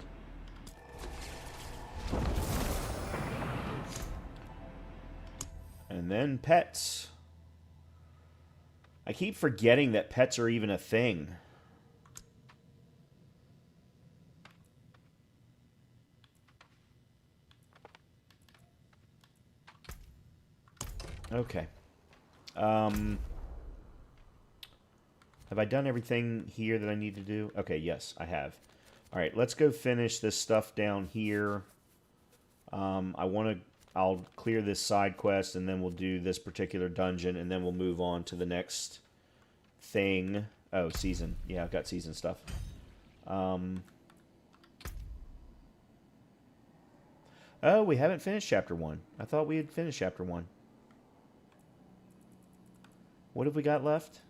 And then pets. I keep forgetting that pets are even a thing. Okay. Have I done everything here that I need to do? Okay, yes, I have. All right, let's go finish this stuff down here. I'll clear this side quest, and then we'll do this particular dungeon, and then we'll move on to the next thing. Oh, season. Yeah, I've got season stuff. Oh, we haven't finished Chapter 1. I thought we had finished Chapter 1. What have we got left?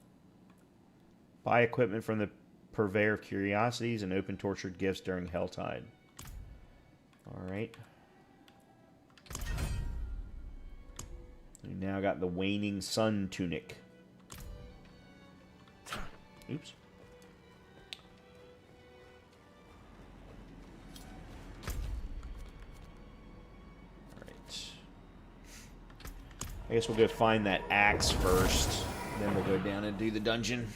Buy equipment from the Purveyor of Curiosities and open tortured gifts during Helltide. Alright. We now got the Waning Sun Tunic. Oops. Alright. I guess we'll go find that axe first. Then we'll go down and do the dungeon.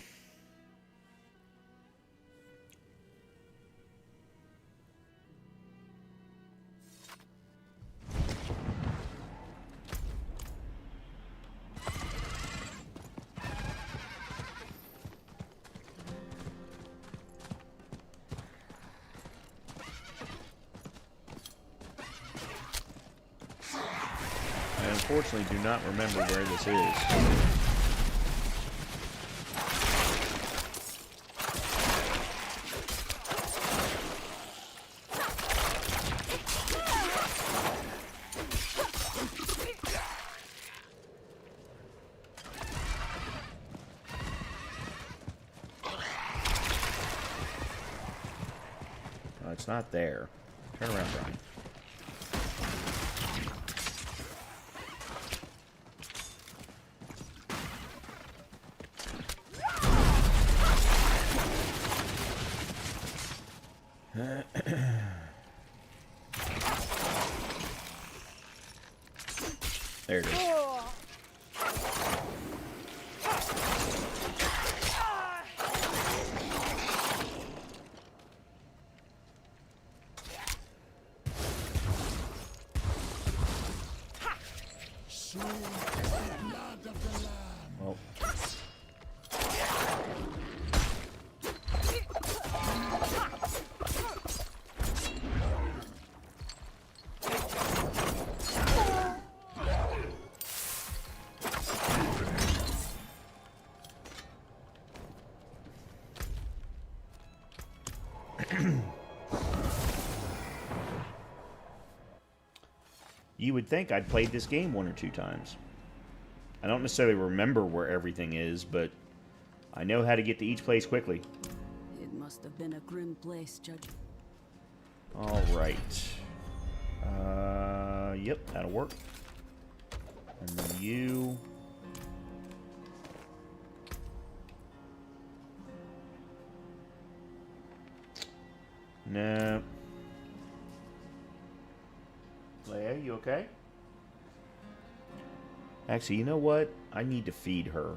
I unfortunately do not remember where this is. It's not there. Turn around, Brian. There it is. Well. You would think I'd played this game 1 or 2 times. I don't necessarily remember where everything is, but I know how to get to each place quickly. It must have been a grim place, Judge. Alright. Yep, that'll work. And then you. No. Leia, you okay? Actually, you know what? I need to feed her.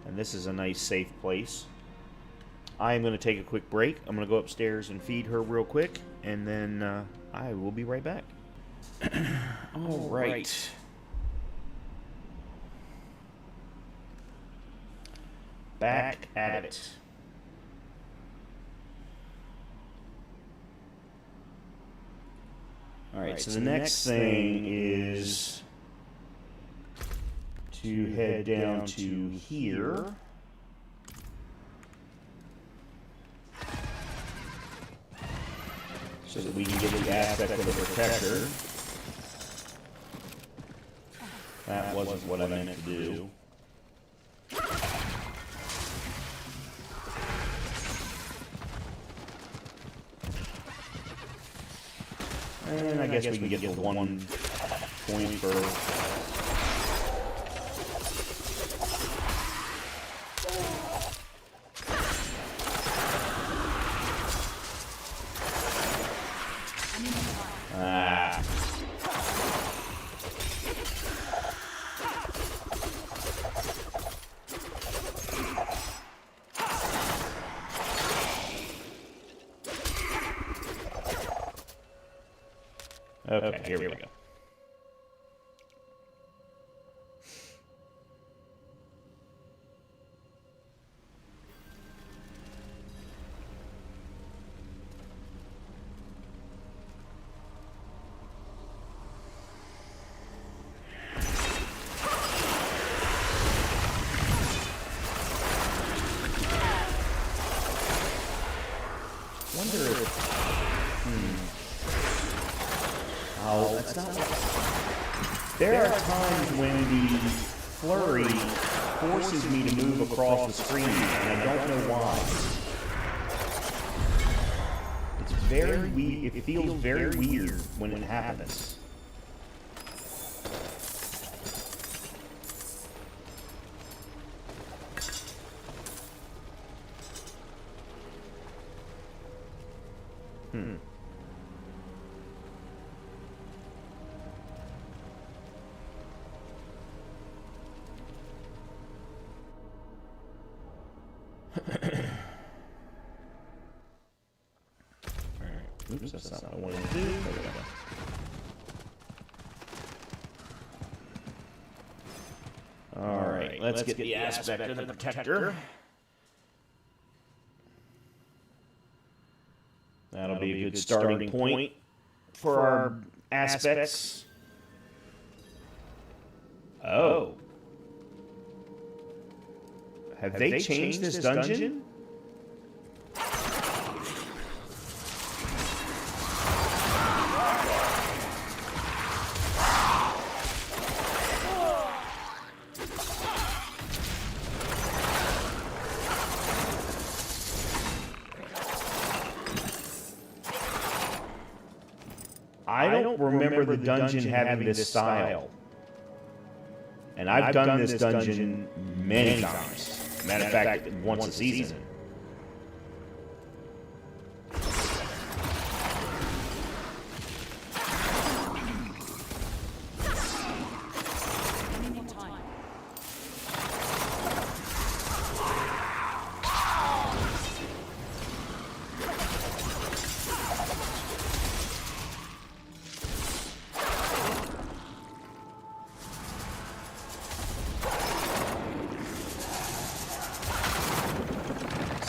And this is a nice, safe place. I am going to take a quick break. I'm going to go upstairs and feed her real quick. And then I will be right back. All right. Back at it. All right, so the next thing is to head down to here. So that we can get the aspect of the protector. That wasn't what I meant to do. And I guess we can get the 1 point for... Okay, here we go. Wonder if... Oh, that's not... There are times when the Flurry forces me to move across the screen, and I don't know why. It's very weird. It feels very weird when it happens. Oops, that's not what I wanted to do. There we go. Alright, let's get the aspect of the protector. That'll be a good starting point for our aspects. Oh. Have they changed this dungeon? I don't remember the dungeon having this style. And I've done this dungeon many times. Matter of fact, once a season.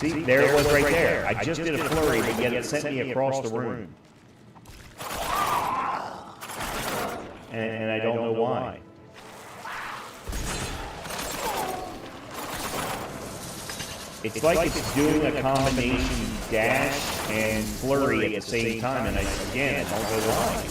See, there it was right there. I just did a flurry, but yet it sent me across the room. And I don't know why. It's like it's doing a combination dash and flurry at the same time, and again, I don't know why.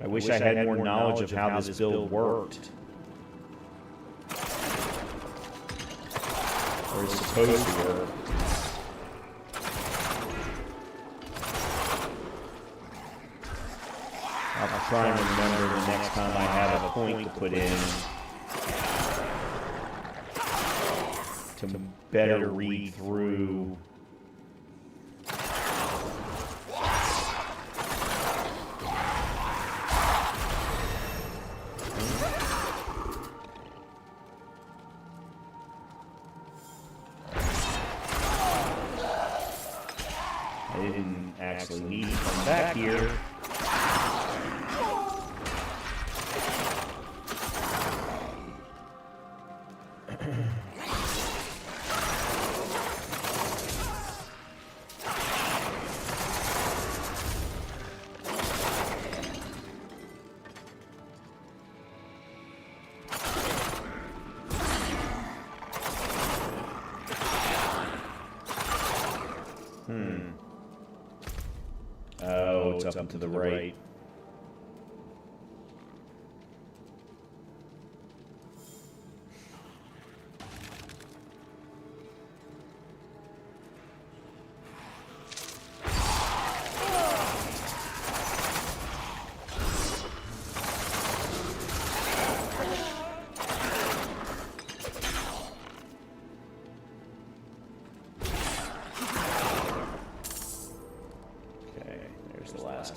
I wish I had more knowledge of how this build worked. Or is supposed to work. I'll try and remember the next time I have a point to put in to better read through. I didn't actually need to come back here. Oh, it's up and to the right.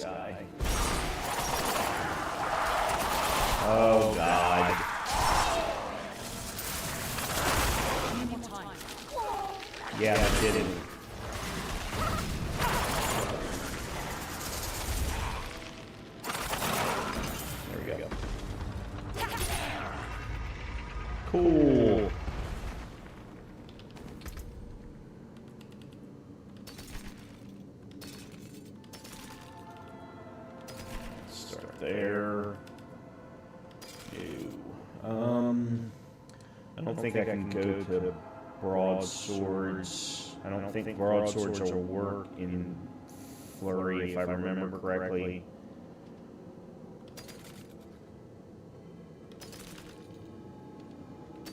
Guy. Oh God. Yeah, that did it. There we go. Cool. There. I don't think I can go to broadswords. I don't think broadswords will work in Flurry, if I remember correctly.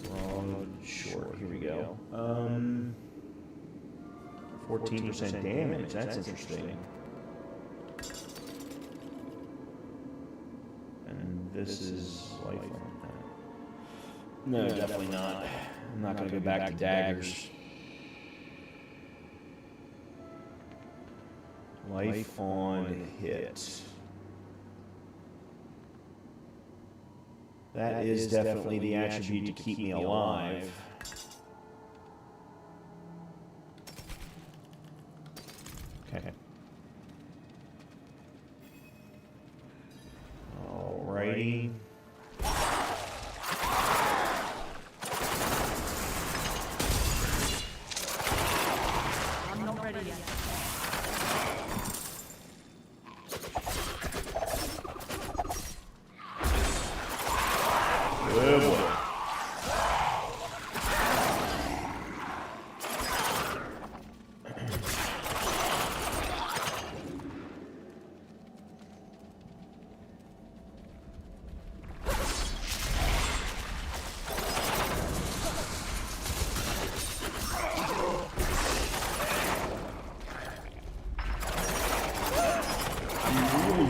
Broadsword, here we go. 14% damage, that's interesting. This is life on that. No, definitely not. I'm not going to go back to daggers. Life on hit. That is definitely the attribute to keep me alive. Okay. Alrighty. I'm not ready yet. Good boy.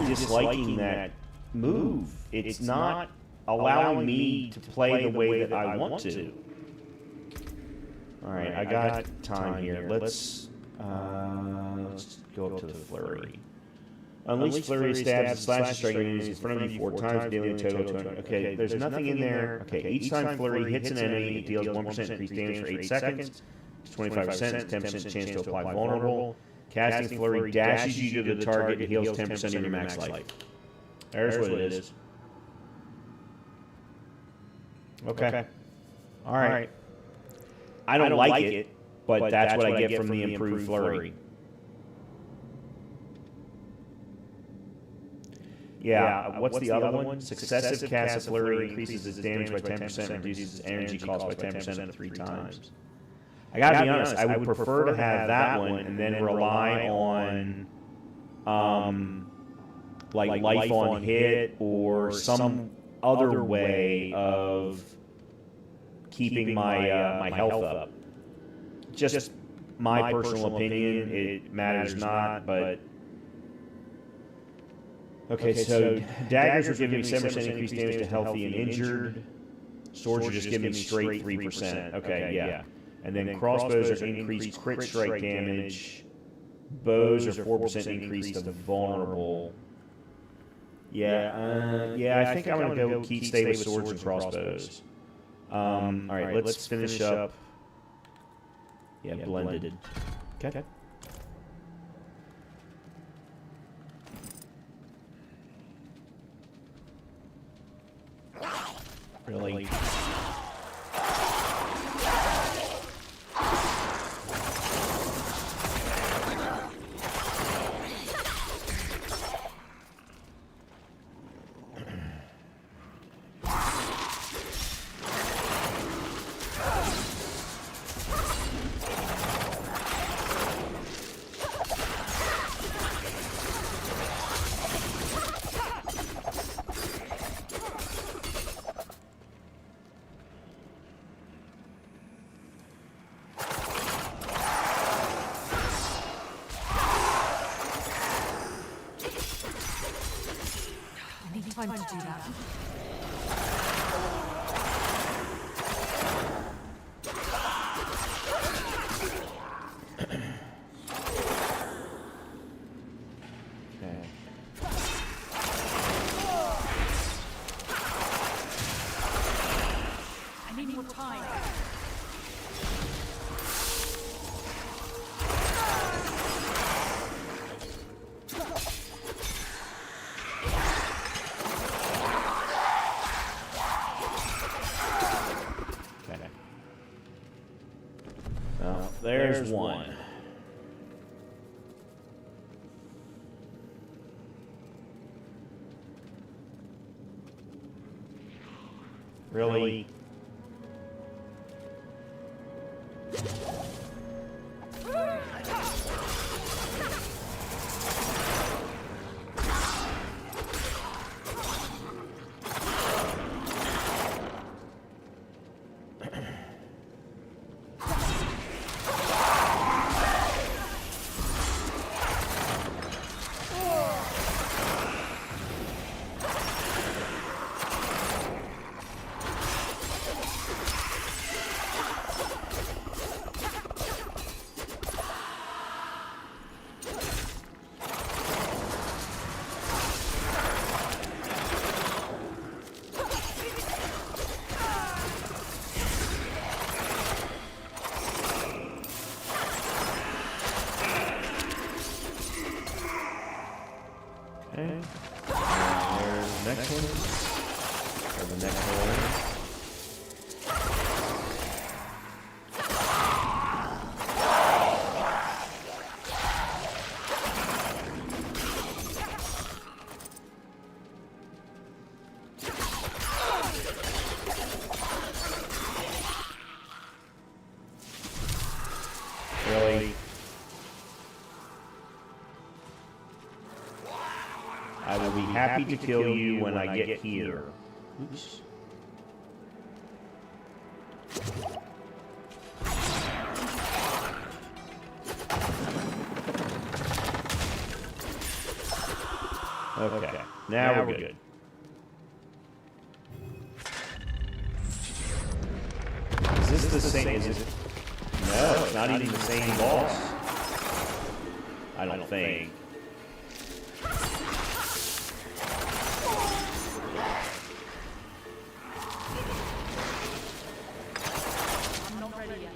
Disliking that move. It's not allowing me to play the way that I want to. Alright, I got time here. Let's go up to the Flurry. Unleash Flurry stabs and slashes striking enemies in front of you 4 times, dealing a total 200. Okay, there's nothing in there. Okay, each time Flurry hits an enemy, it deals 1% increased damage for 8 seconds. It's 25%, 10% chance to apply vulnerable. Casting Flurry dashes you to the target and heals 10% of your max life. There's what it is. Okay. Alright. I don't like it, but that's what I get from the improved Flurry. Yeah, what's the other one? Successive cast of Flurry increases its damage by 10%, reduces its energy cost by 10% at 3 times. I gotta be honest, I would prefer to have that one and then rely on like life on hit or some other way of keeping my my health up. Just my personal opinion. It matters not, but okay. So daggers are giving me 7% increased damage to healthy and injured. Swords are just giving me straight 3%. Okay, yeah. And then crossbows are increased crit strike damage. Bows are 4% increased to vulnerable. Yeah, I think I'm gonna go stay with swords and crossbows. All right, let's finish up. Yeah, blended. Okay. Really? Time to do that. I need more time. There's one. Really? Okay. There's the next one. Or the next one. Really? I will be happy to kill you when I get here. Oops. Okay, now we're good. Is this the same? Is it? No, it's not even the same boss. I don't think. I'm not ready yet.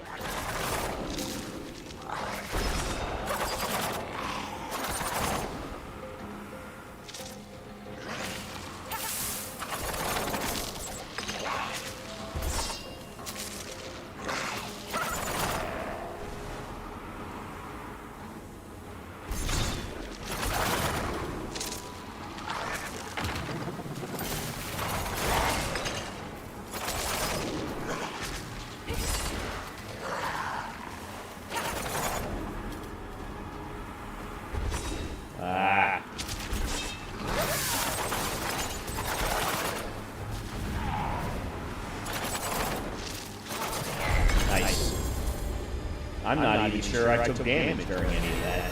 I'm not even sure I took damage during any of that.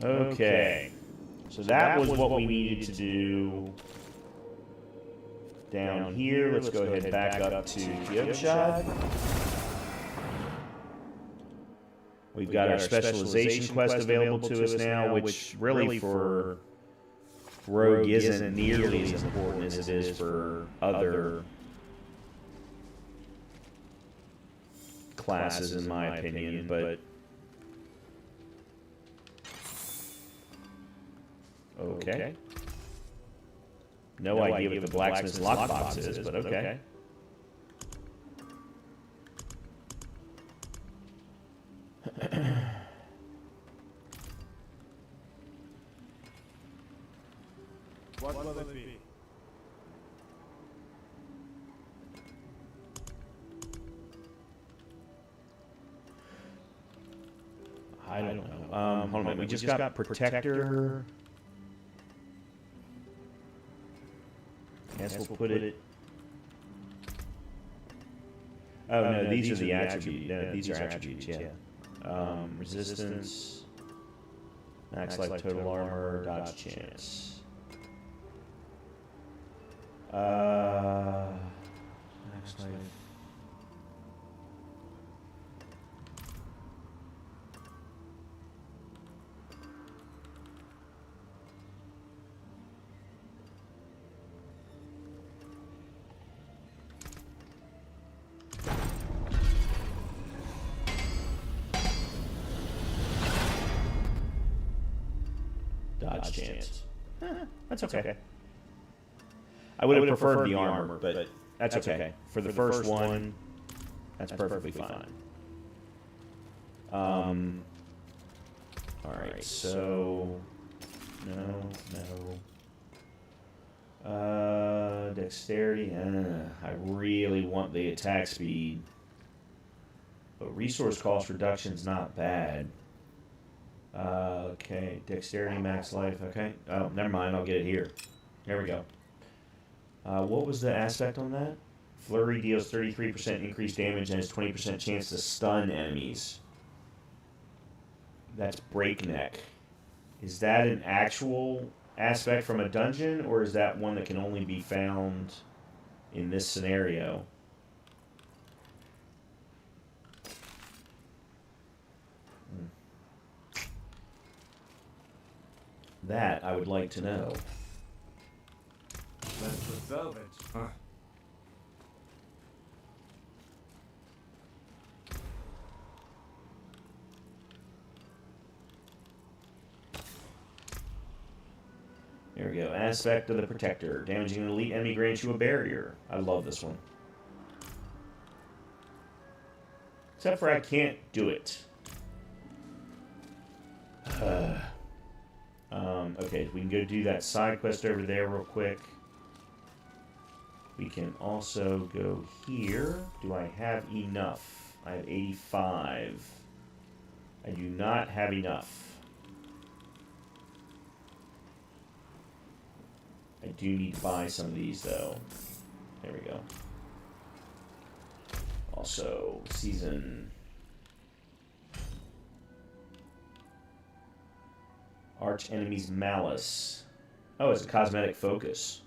Okay. So that was what we needed to do down here. Let's go ahead and back up to Kyobshad. We've got our specialization quest available to us now, which really for Rogue isn't nearly as important as it is for other classes, in my opinion, but okay. No idea what the blacksmith's lockbox is, but okay. What will it be? I don't know. Hold on a minute. We just got Protector. Guess we'll put it. Oh no, these are the attributes. No, these are attributes. Yeah. Resistance, max life, total armor, dodge chance. Max life. Dodge chance. That's okay. I would have preferred the armor, but that's okay. For the first one, that's perfectly fine. Alright, so... No. Dexterity, I really want the attack speed. But resource cost reduction's not bad. Okay, dexterity, max life, okay. Oh, never mind, I'll get it here. There we go. What was the aspect on that? Flurry deals 33% increased damage and has 20% chance to stun enemies. That's breakneck. Is that an actual aspect from a dungeon, or is that one that can only be found in this scenario? That I would like to know. Let's preserve it. Huh. There we go. Aspect of the Protector. Damaging an elite enemy grants you a barrier. I love this one. Except for I can't do it. Okay, we can go do that side quest over there real quick. We can also go here. Do I have enough? I have 85. I do not have enough. I do need to buy some of these, though. There we go. Also, season... Arch enemy's malice. Oh, it's a cosmetic focus.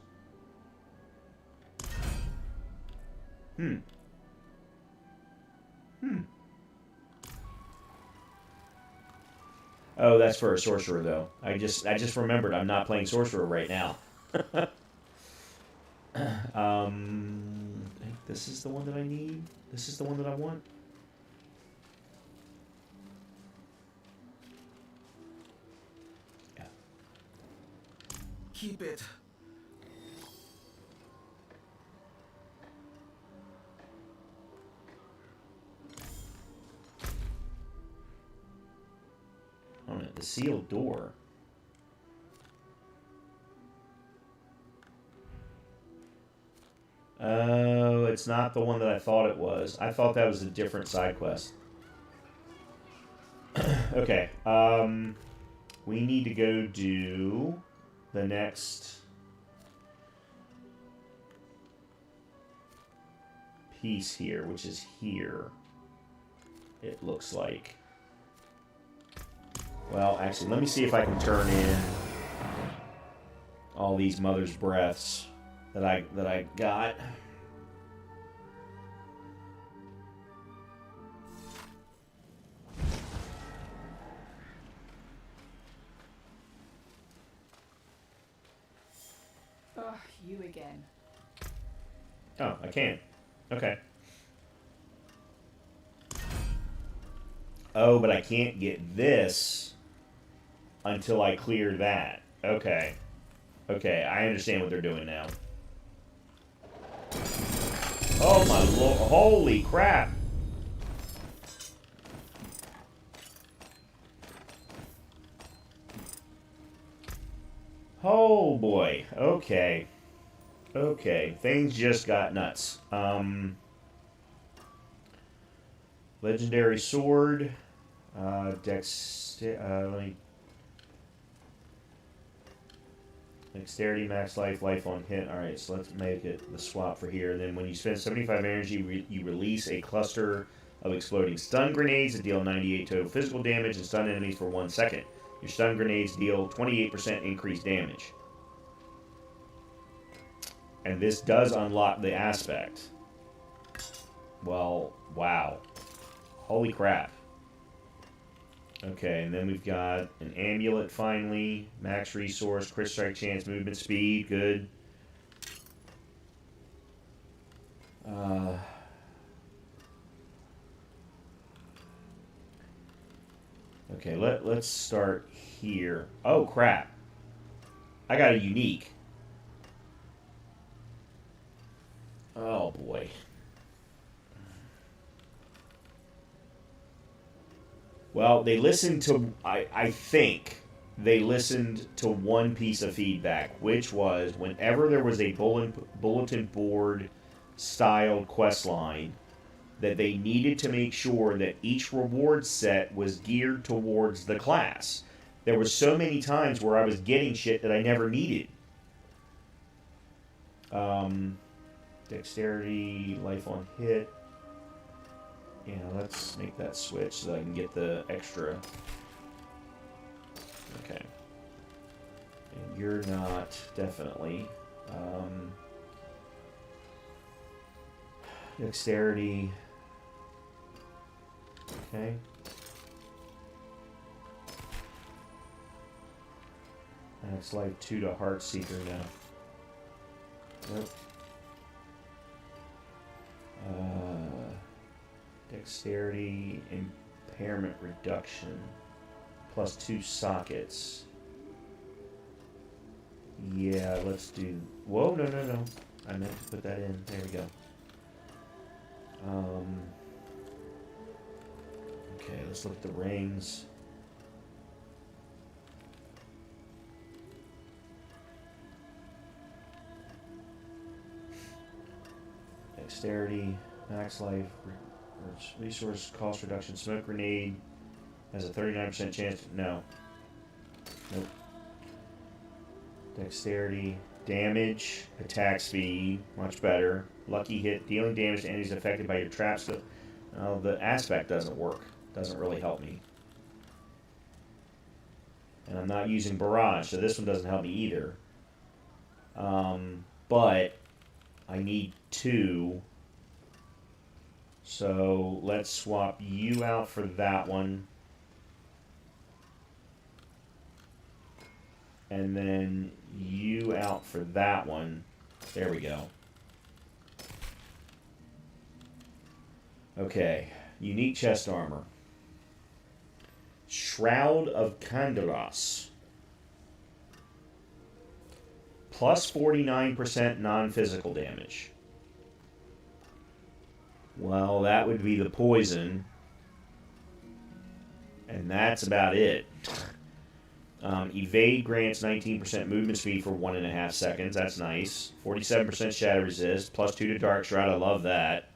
Oh, that's for a sorcerer, though. I just remembered I'm not playing sorcerer right now. I think this is the one that I need. This is the one that I want. Keep it. On it, the sealed door. Oh, it's not the one that I thought it was. I thought that was a different side quest. Okay, we need to go do the next piece here, which is here. It looks like. Well, actually, let me see if I can turn in all these mother's breaths that I got. Oh, you again. Oh, I can. Okay. Oh, but I can't get this until I clear that. Okay. Okay, I understand what they're doing now. Oh my lord. Holy crap. Oh boy. Okay. Okay. Things just got nuts. Legendary sword. Dexterity, max life, life on hit. Alright, so let's make it the swap for here. And then when you spend 75 energy, you release a cluster of exploding stun grenades that deal 98 total physical damage and stun enemies for 1 second. Your stun grenades deal 28% increased damage. And this does unlock the aspect. Well, wow. Holy crap. Okay, and then we've got an amulet finally. Max resource, crit strike chance, movement speed, good. Okay, let's start here. Oh crap. I got a unique. Oh boy. Well, they listened to, I think, they listened to one piece of feedback, which was whenever there was a bulletin board styled quest line, that they needed to make sure that each reward set was geared towards the class. There were so many times where I was getting shit that I never needed. Dexterity, life on hit. Yeah, let's make that switch so that I can get the extra. Okay. And you're not, definitely. Dexterity. Okay. And it's like 2 to Heartseeker now. Nope. Dexterity, impairment reduction, plus 2 sockets. Yeah, let's do... Whoa, no. I meant to put that in. There we go. Okay, let's look at the rings. Dexterity, max life, resource cost reduction, smoke grenade has a 39% chance. No. Nope. Dexterity, damage, attack speed, much better. Lucky hit, dealing damage to enemies affected by your traps. So, the aspect doesn't work. Doesn't really help me. And I'm not using barrage, so this one doesn't help me either. But I need 2. So let's swap you out for that one. And then you out for that one. There we go. Okay. Unique chest armor. Shroud of Kandaras. Plus 49% non-physical damage. Well, that would be the poison. And that's about it. Evade grants 19% movement speed for 1.5 seconds. That's nice. 47% shadow resist. Plus 2 to Dark Shroud. I love that.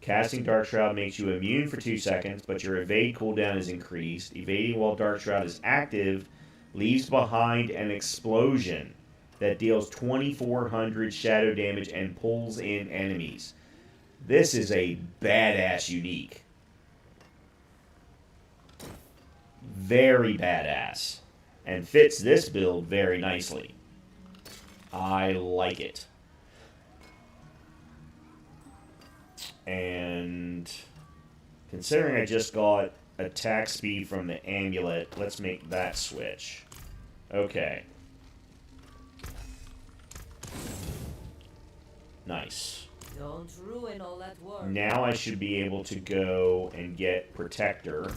Casting Dark Shroud makes you immune for 2 seconds, but your evade cooldown is increased. Evading while Dark Shroud is active leaves behind an explosion that deals 2,400 shadow damage and pulls in enemies. This is a badass unique. Very badass. And fits this build very nicely. I like it. And considering I just got attack speed from the amulet, let's make that switch. Okay. Nice. Don't ruin all that work. Now I should be able to go and get Protector.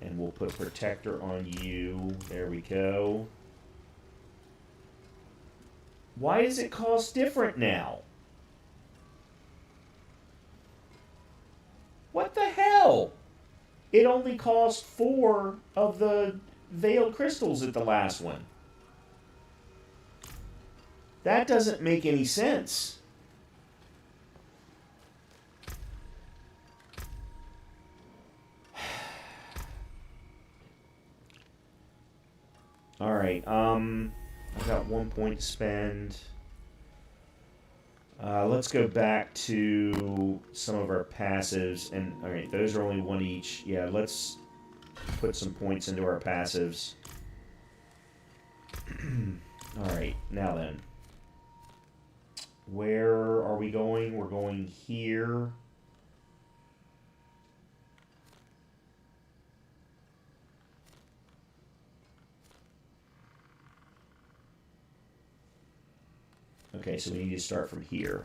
And we'll put Protector on you. There we go. Why does it cost different now? What the hell? It only cost 4 of the Veiled Crystals at the last one. That doesn't make any sense. Alright, I've got 1 point to spend. Let's go back to some of our passives. And, alright, those are only 1 each. Yeah, let's put some points into our passives. Alright, now then. Where are we going? We're going here. Okay, so we need to start from here.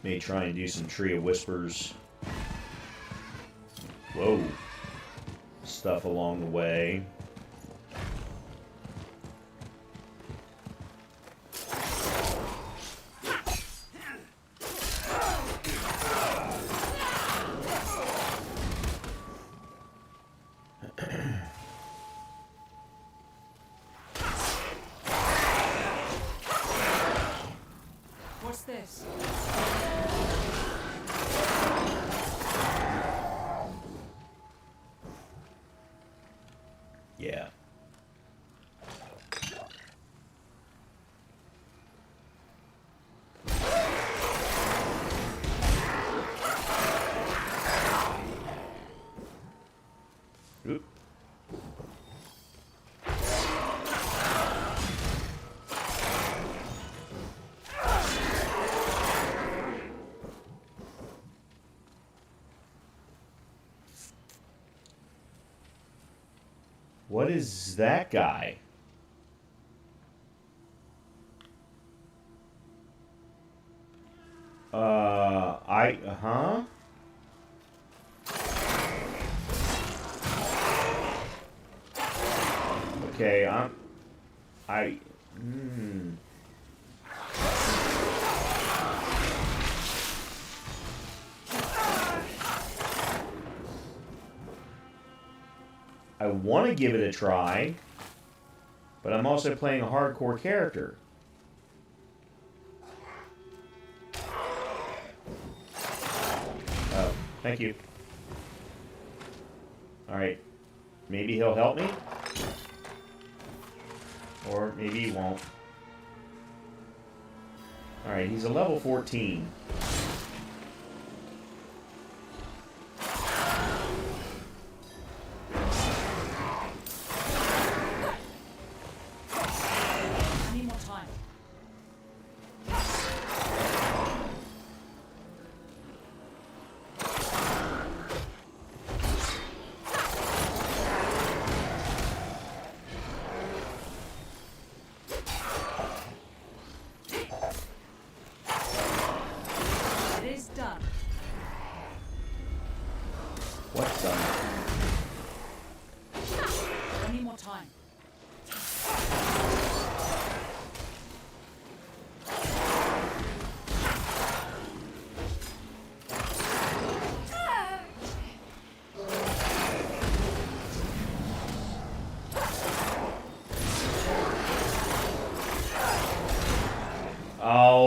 May try and do some Tree of Whispers. Whoa. Stuff along the way. What's this? Yeah. Oop. What is that guy? Huh? Okay, I want to give it a try, but I'm also playing a hardcore character. Oh, thank you. Alright. Maybe he'll help me? Or maybe he won't. Alright, he's a level 14. I need more time.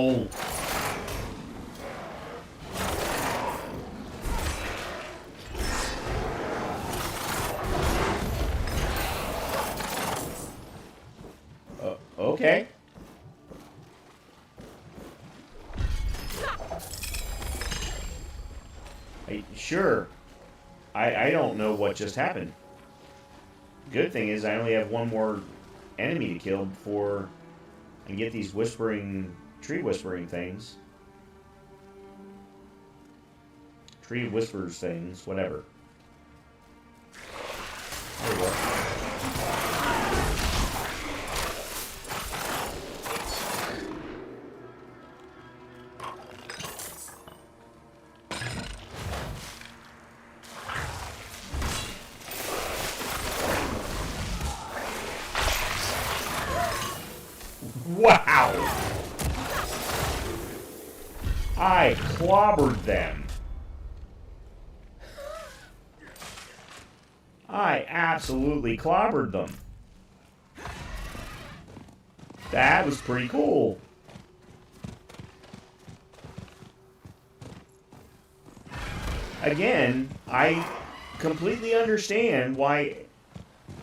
No. Okay. Sure. I don't know what just happened. Good thing is I only have one more enemy to kill before I can get these tree whispering things. Tree whispers things, whatever. There we go. Wow! I clobbered them. I absolutely clobbered them. That was pretty cool. Again, I completely understand why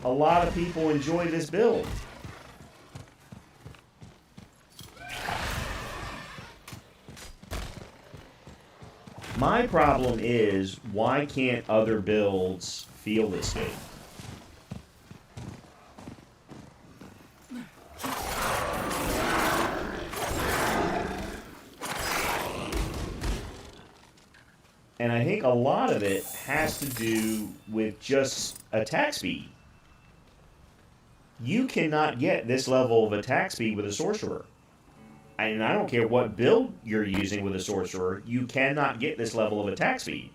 a lot of people enjoy this build. My problem is, why can't other builds feel this good? And I think a lot of it has to do with just attack speed. You cannot get this level of attack speed with a sorcerer. And I don't care what build you're using with a sorcerer, you cannot get this level of attack speed.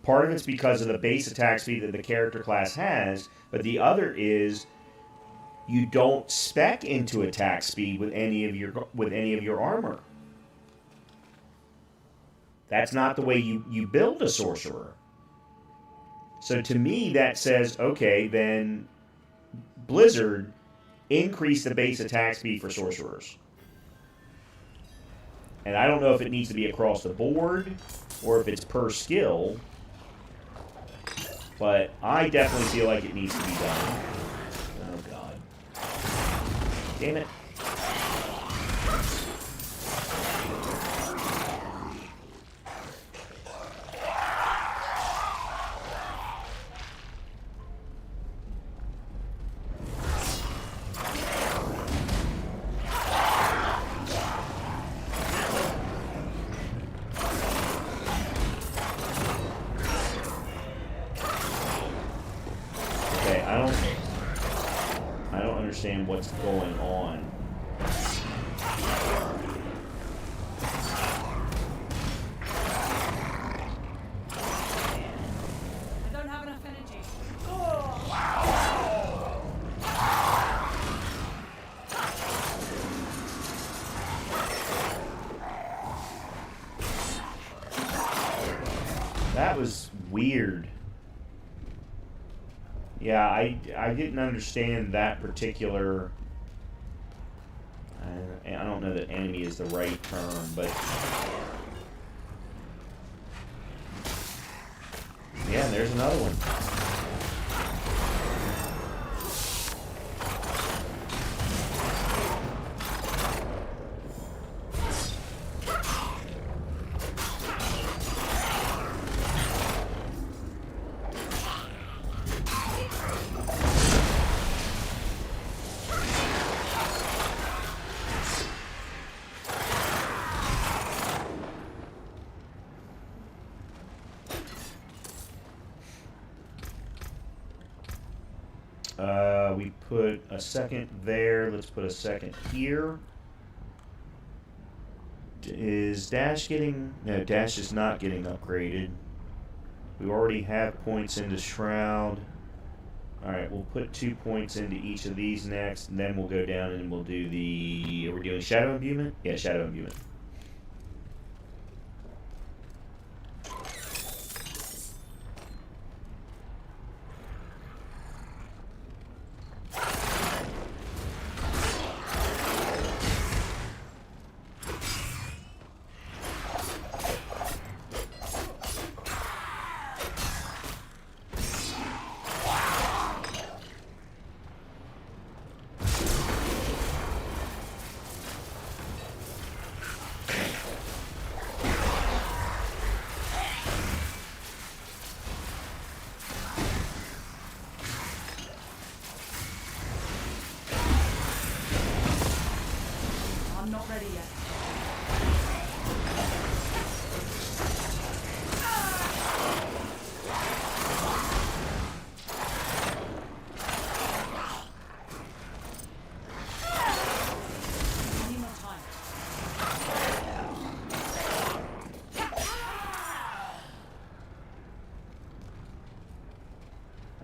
Part of it's because of the base attack speed that the character class has, but the other is you don't spec into attack speed with any of your armor. That's not the way you build a sorcerer. So to me that says, okay, then Blizzard increase the base attack speed for sorcerers. And I don't know if it needs to be across the board or if it's per skill, but I definitely feel like it needs to be done. Oh, God. Damn it. I don't understand what's going on. I don't have enough energy. That was weird. Yeah, I didn't understand that particular... I don't know that enemy is the right term, but... Yeah, and there's another one. We put a second there. Let's put a second here. Is Dash getting... No, Dash is not getting upgraded. We already have points into Shroud. Alright, we'll put 2 points into each of these next, and then we'll go down and we'll do the... Are we doing Shadow Imbuement? Yeah, Shadow Imbuement.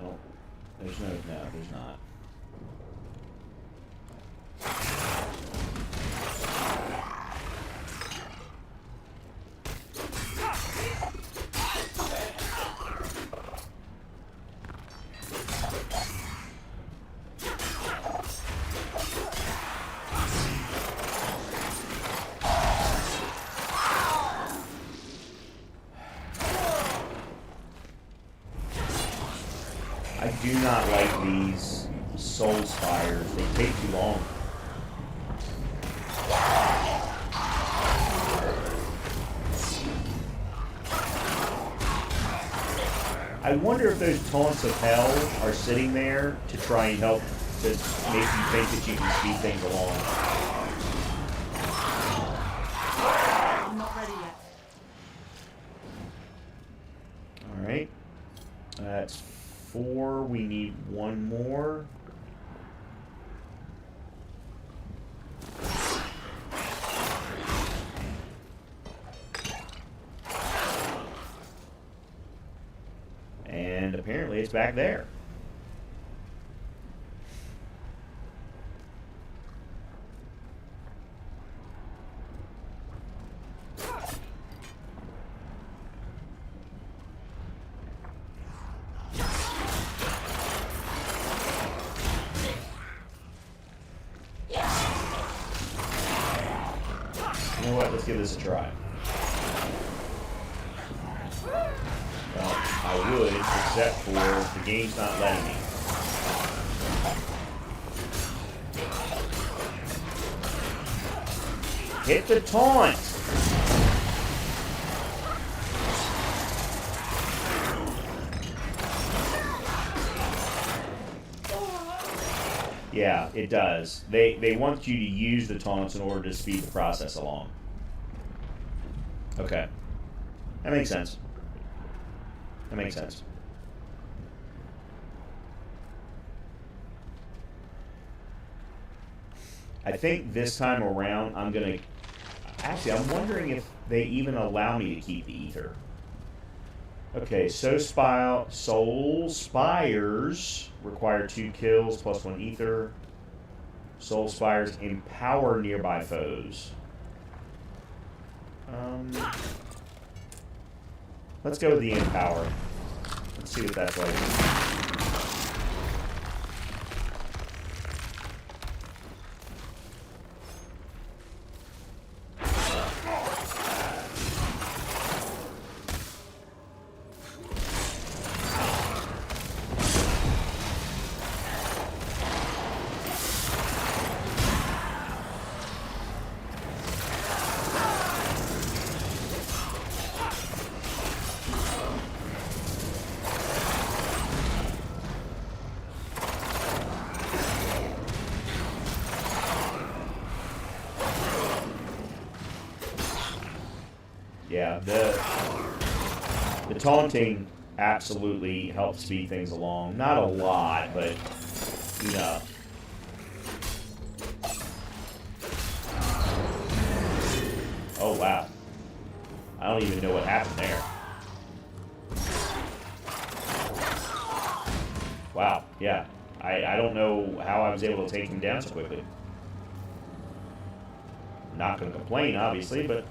Well, there's no, there's not. I do not like these soul spires. They take too long. I wonder if those taunts of hell are sitting there to try and help to make you think that you can speed things along. I'm not ready yet. Alright. That's 4. We need 1 more. And apparently it's back there. You know what? Let's give this a try. Well, I would, except for the game's not letting me. Hit the taunt! Yeah, it does. They want you to use the taunts in order to speed the process along. Okay. That makes sense. That makes sense. I think this time around I'm gonna... Actually, I'm wondering if they even allow me to keep the ether. Okay, Soul Spires require 2 kills plus 1 ether. Soul Spires empower nearby foes. Let's go with the empower. Let's see what that's like. Yeah, the taunting absolutely helps speed things along. Not a lot, but enough. Oh, wow. I don't even know what happened there. Wow, yeah. I don't know how I was able to take him down so quickly. Not going to complain, obviously, but...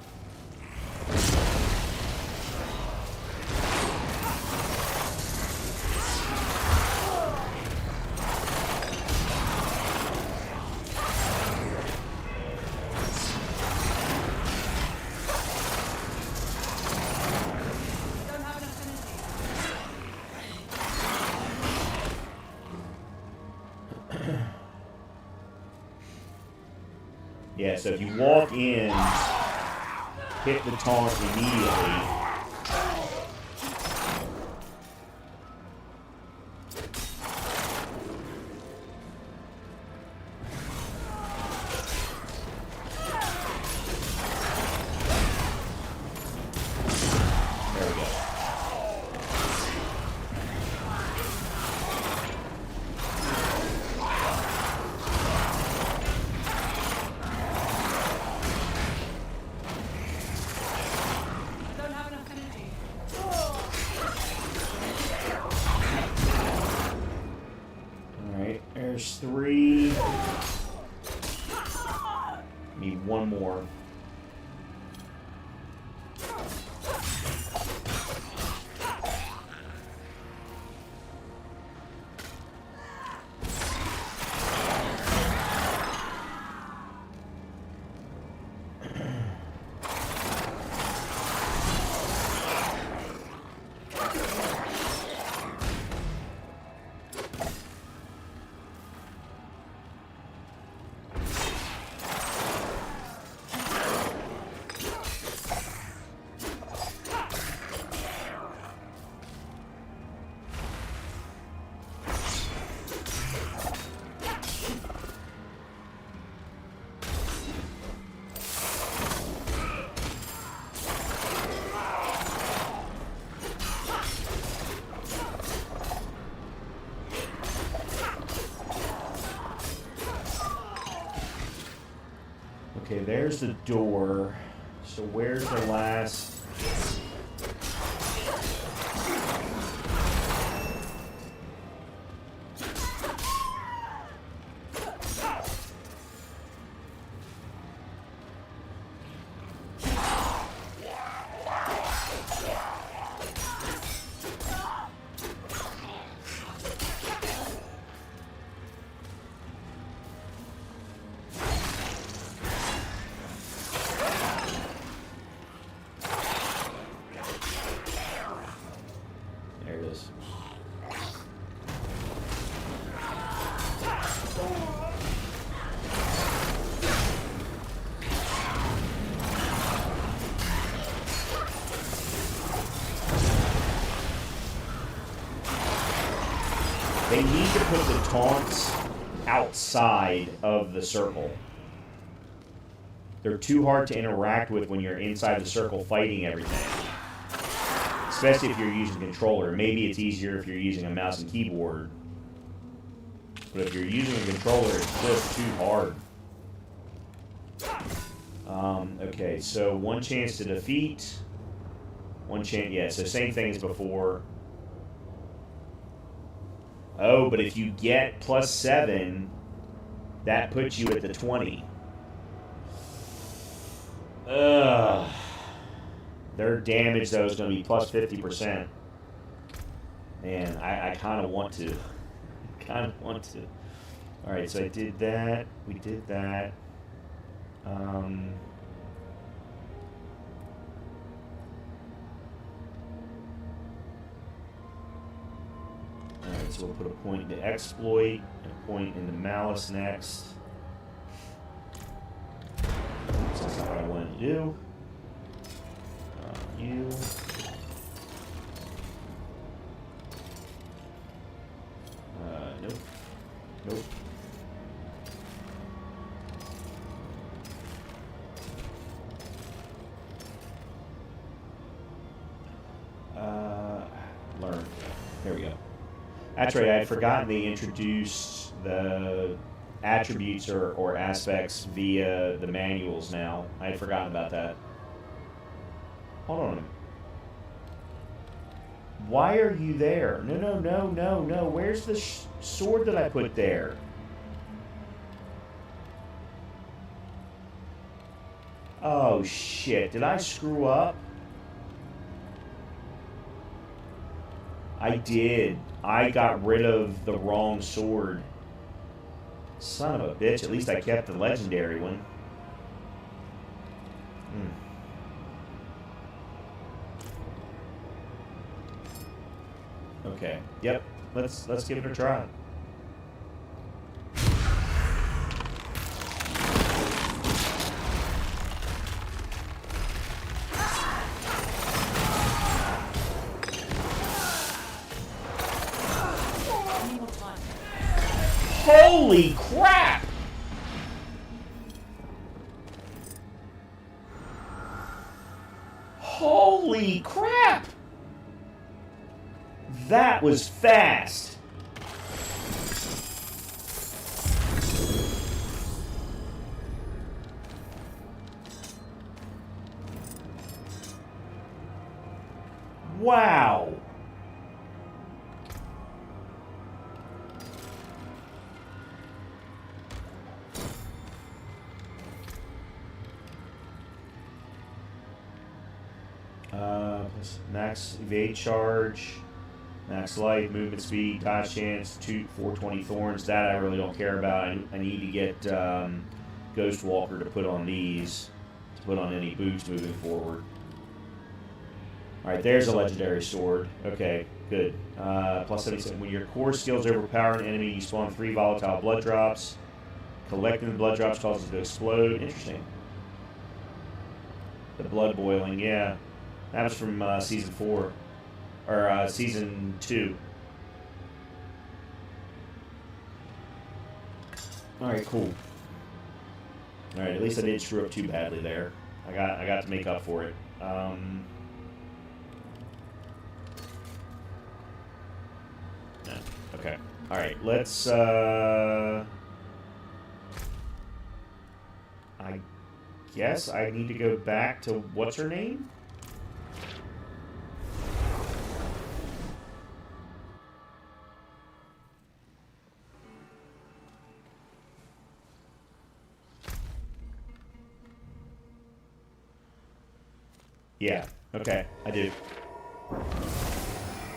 Yeah, so if you walk in, hit the taunt immediately. There we go. I don't have There's 3. Need 1 more. Okay, there's the door. So where's the last... There it is. They need to put the taunts outside of the circle. They're too hard to interact with when you're inside the circle fighting everything. Especially if you're using a controller. Maybe it's easier if you're using a mouse and keyboard. But if you're using a controller, it's just too hard. Okay, so 1 chance to defeat. 1 chance, yeah, so same thing as before. Oh, but if you get +7, that puts you at the 20. Ugh. Their damage, though, is going to be +50%. Man, I kind of want to. Alright, so I did that. We did that. Alright, so we'll put a point into exploit, and a point into malice next. Oops, that's not what I wanted to do. You. Nope. Nope. Learn. There we go. That's right, I had forgotten they introduced the attributes or aspects via the manuals now. I had forgotten about that. Hold on a minute. Why are you there? No. Where's the sword that I put there? Oh, shit. Did I screw up? I did. I got rid of the wrong sword. Son of a bitch. At least I kept the legendary one. Okay. Yep. Let's give it a try. Holy crap! Holy crap! That was fast. Wow. this? Max evade charge, max life, movement speed, dodge chance, 420 thorns. That I really don't care about. I need to get Ghost Walker to put on these, to put on any boots moving forward. Alright, there's a legendary sword. Okay, good. Plus 77. When your core skills overpower an enemy, you spawn 3 volatile blood drops. Collecting the blood drops causes it to explode. Interesting. The blood boiling, yeah. That was from season 4. Or season 2. Alright, cool. Alright, at least I didn't screw up too badly there. I got to make up for it. No. Okay. Alright, let's I guess I need to go back to what's her name? Yeah, okay, I do.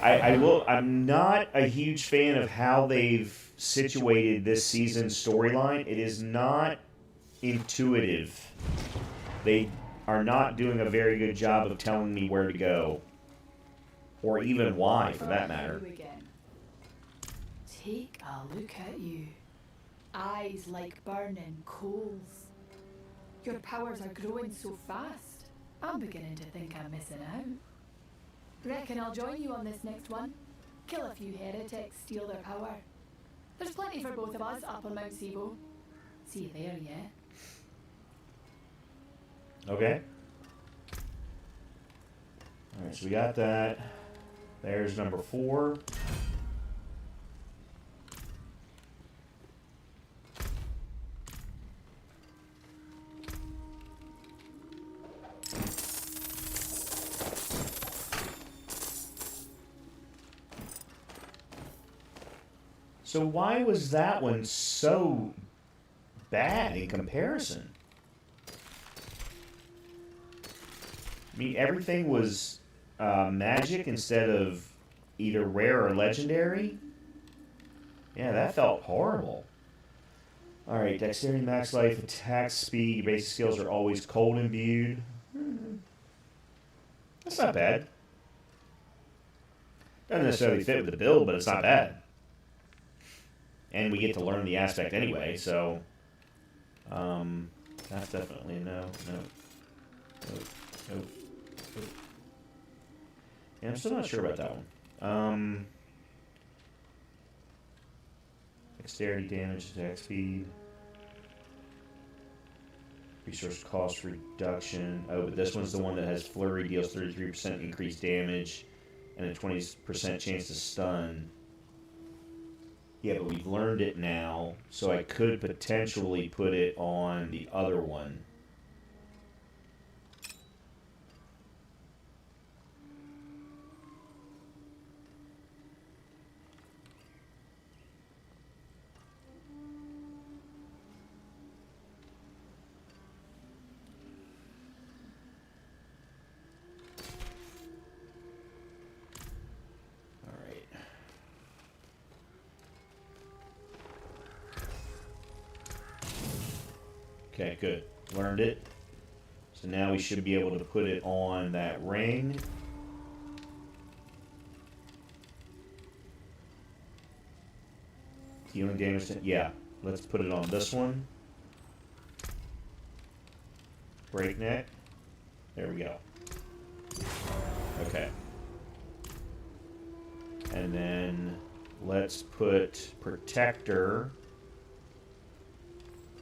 I'm not a huge fan of how they've situated this season's storyline. It is not intuitive. They are not doing a very good job of telling me where to go. Or even why, for that matter. Take a look at you. Eyes like burning coals. Your powers are growing so fast. I'm beginning to think I'm missing out. Reckon I'll join you on this next one. Kill a few heretics, steal their power. There's plenty for both of us up on Mount Sibo. See you there, yeah? Okay. Alright, so we got that. There's number 4. So why was that one so bad in comparison? I mean, everything was magic instead of either rare or legendary. Yeah, that felt horrible. Alright, dexterity, max life, attack speed, your basic skills are always cold imbued. That's not bad. Doesn't necessarily fit with the build, but it's not bad. And we get to learn the aspect anyway, so... that's definitely no. Yeah, I'm still not sure about that one. Dexterity damage, attack speed. Resource cost reduction. Oh, but this one's the one that has Flurry, deals 33% increased damage and a 20% chance to stun. Yeah, but we've learned it now, so I could potentially put it on the other one. Okay, good. Learned it. So now we should be able to put it on that ring. Healing damage. Yeah, let's put it on this one. Breakneck. There we go. Okay. And then let's put Protector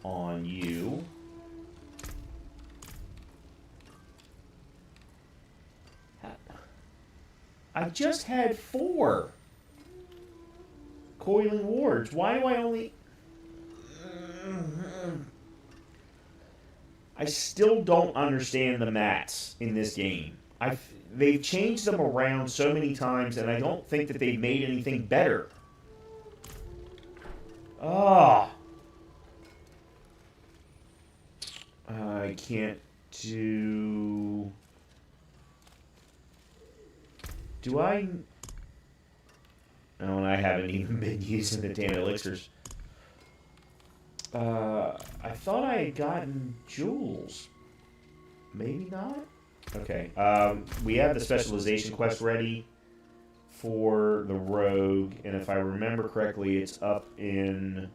on you. I just had 4 coiling wards. Why do I only... I still don't understand the mats in this game. They've changed them around so many times, and I don't think that they've made anything better. Ah. I can't do... Do I... Oh, and I haven't even been using the damn elixirs. I thought I had gotten jewels. Maybe not? Okay. We have the specialization quest ready for the rogue, and if I remember correctly, it's up in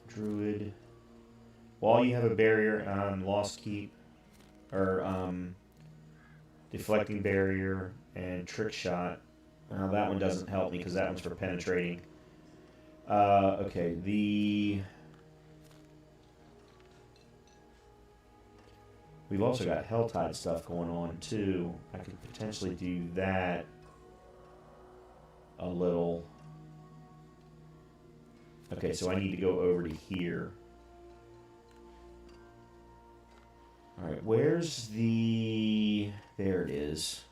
Druid. While you have a barrier on Lost Keep, or deflecting barrier and trick shot. Now that one doesn't help me because that one's for penetrating. Okay, we've also got Helltide stuff going on too. I could potentially do that a little. Okay, so I need to go over to here. Alright, where's the... There it is.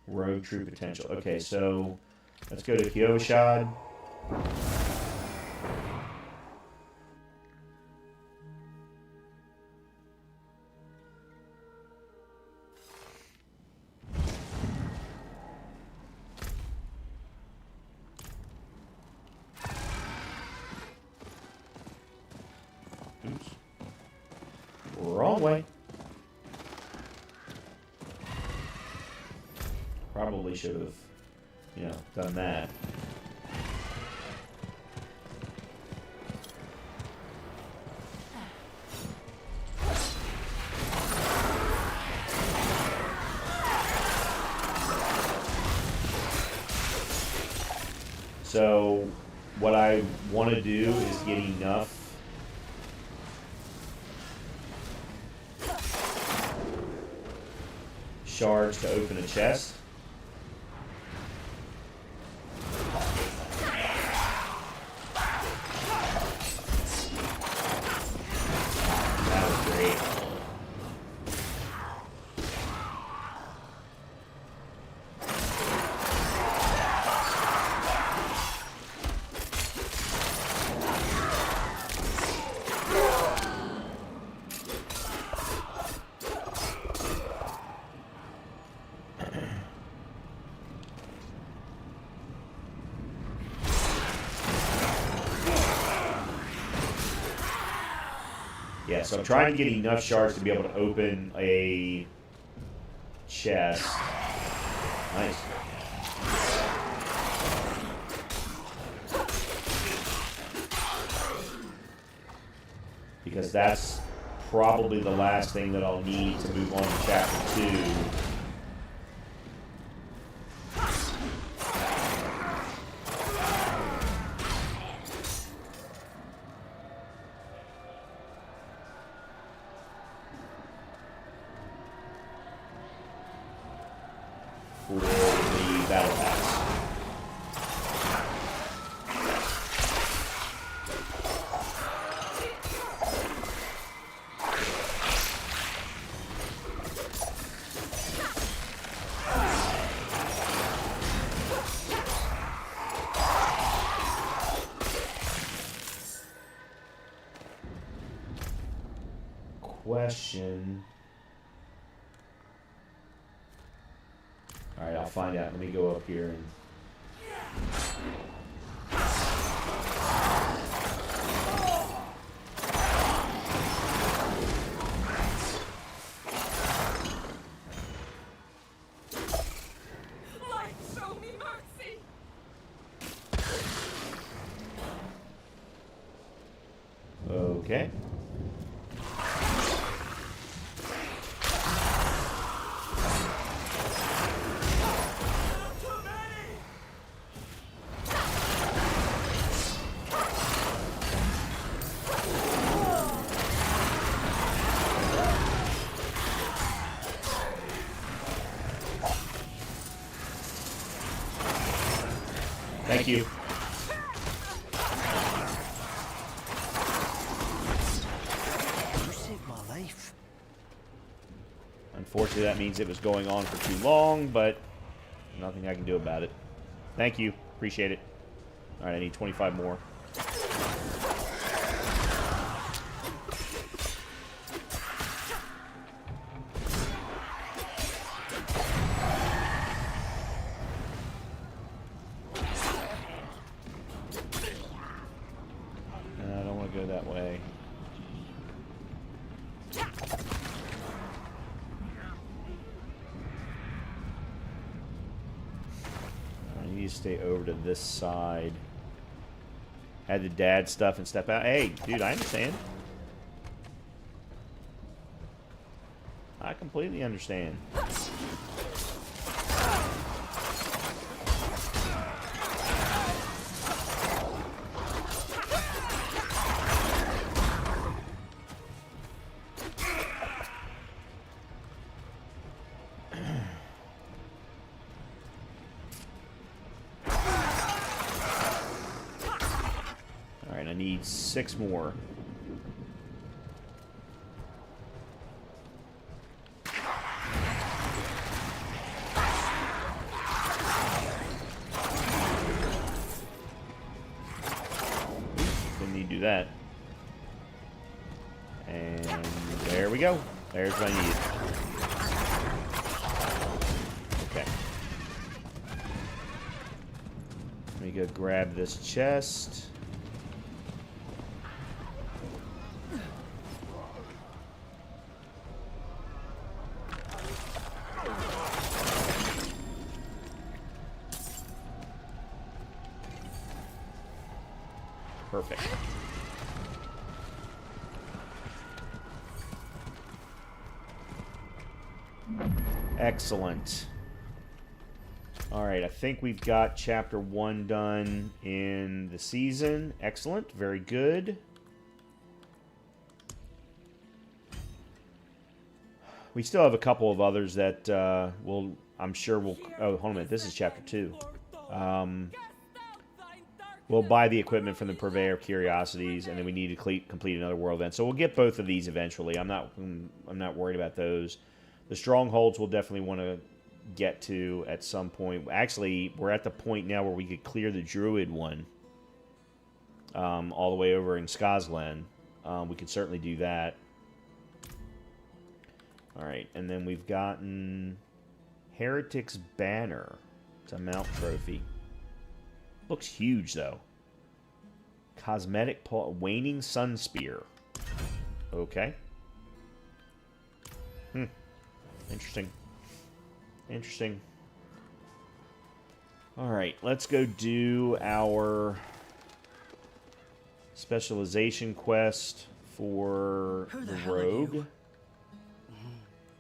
Rogue True Potential. Okay, so let's go to Kyoshad. Oops. Wrong way. Probably should have, you know, done that. So, what I want to do is get enough shards to open a chest. That was great. Yeah, so I'm trying to get enough shards to be able to open a chest. Nice. Because that's probably the last thing that I'll need to move on to chapter 2. For the battle pass. Question. Alright, I'll find out. Let me go up here and... Light, show me mercy! Okay. Thank you. You saved my life. Unfortunately, that means it was going on for too long, but nothing I can do about it. Thank you. Appreciate it. Alright, I need 25 more. stay over to this side. Had the dad stuff and step out. Hey, dude, I understand. I completely understand. Alright, I need 6 more. That. And there we go. There's what I need. Okay. Let me go grab this chest. Perfect. Excellent. Alright, I think we've got chapter 1 done in the season. Excellent. Very good. We still have a couple of others that I'm sure we'll... Oh, hold on a minute. This is chapter 2. We'll buy the equipment from the Purveyor of Curiosities, and then we need to complete another world event. So we'll get both of these eventually. I'm not worried about those. The strongholds we'll definitely want to get to at some point. Actually, we're at the point now where we could clear the Druid one all the way over in Skazglen. We could certainly do that. Alright, and then we've gotten Heretic's Banner. It's a mount trophy. Looks huge, though. Cosmetic Waning Sun Spear. Okay. Interesting. Interesting. Alright, let's go do our specialization quest for the rogue.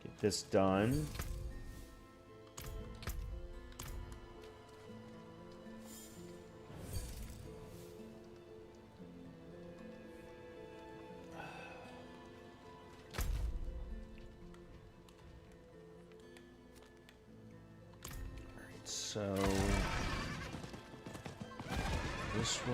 Get this done. So, this way.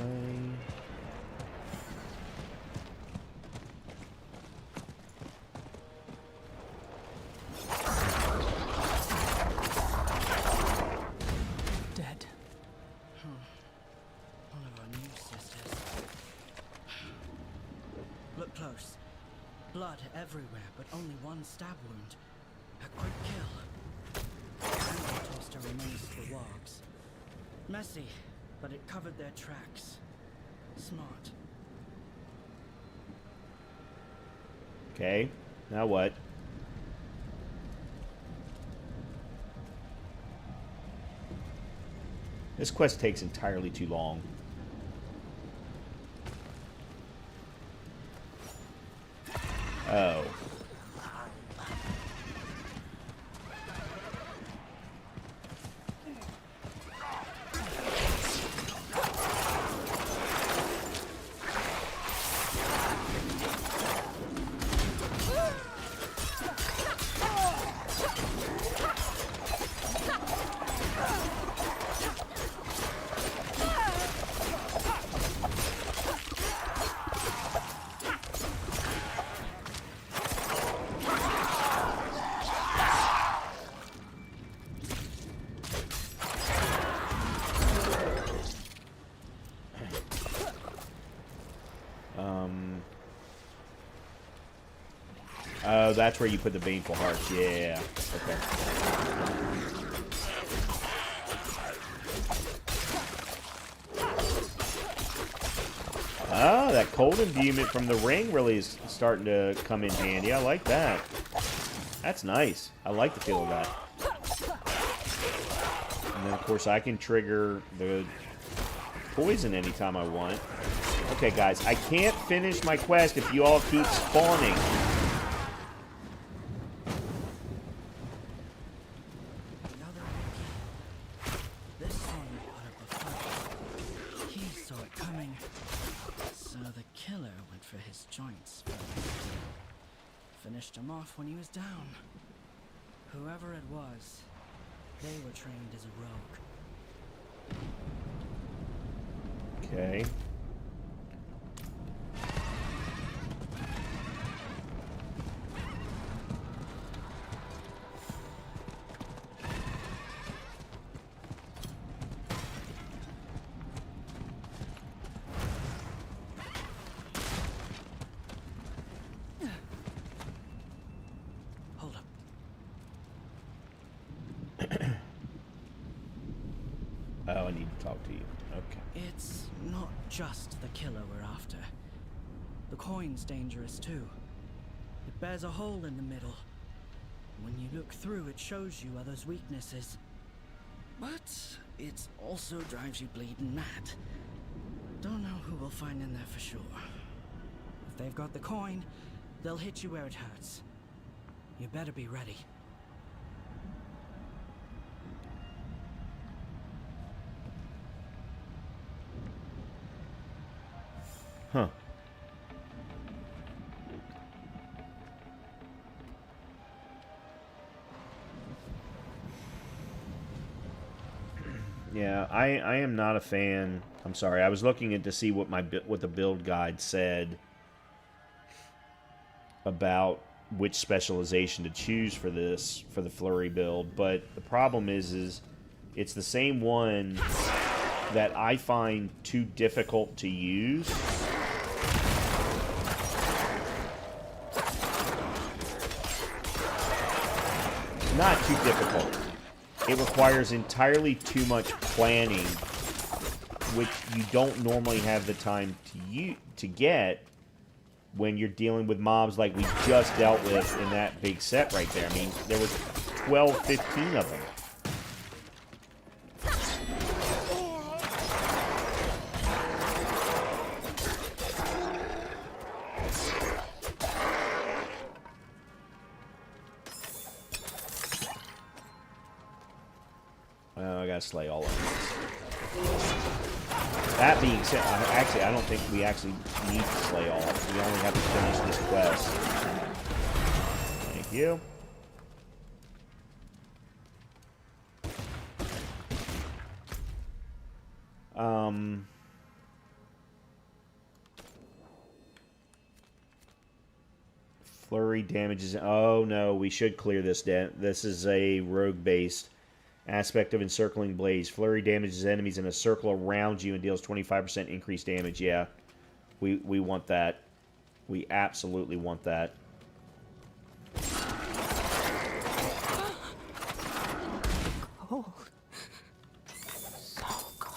Dead. One of our new sisters. Look close. Blood everywhere, but only one stab wound. A quick kill. And tossed her remains to the logs. Messy, but it covered their tracks. Smart. Okay, now what? This quest takes entirely too long. Oh. Oh, that's where you put the baneful hearts. Yeah. Okay. Oh, that cold imbuement from the ring really is starting to come in handy. I like that. That's nice. I like the feel of that. And then, of course, I can trigger the poison anytime I want. Okay, guys, I can't finish my quest if you all keep spawning. The other Wookiee. This one put up a fight. He saw it coming. So the killer went for his joints first. Finished him off when he was down. Whoever it was, they were trained as a rogue. Okay. Hold up. Oh, I need to talk to you. Okay. It's not just the killer we're after. The coin's dangerous too. It bears a hole in the middle. When you look through, it shows you others' weaknesses. But it also drives you bleeding mad. Don't know who we'll find in there for sure. If they've got the coin, they'll hit you where it hurts. You better be ready. Huh. Yeah, I am not a fan. I'm sorry. I was looking at to see what the build guide said about which specialization to choose for this for the Flurry build, but the problem is it's the same one that I find too difficult to use. Not too difficult. It requires entirely too much planning, which you don't normally have the time to get when you're dealing with mobs like we just dealt with in that big set right there. I mean, there was 12, 15 of them. I gotta slay all of them. That being said, actually, I don't think we actually need to slay all of them. We only have to finish this quest. Thank you. Flurry damages. Oh no, we should clear this. This is a rogue-based aspect of encircling blaze. Flurry damages enemies in a circle around you and deals 25% increased damage. Yeah, we want that. We absolutely want that. Cold. So cold.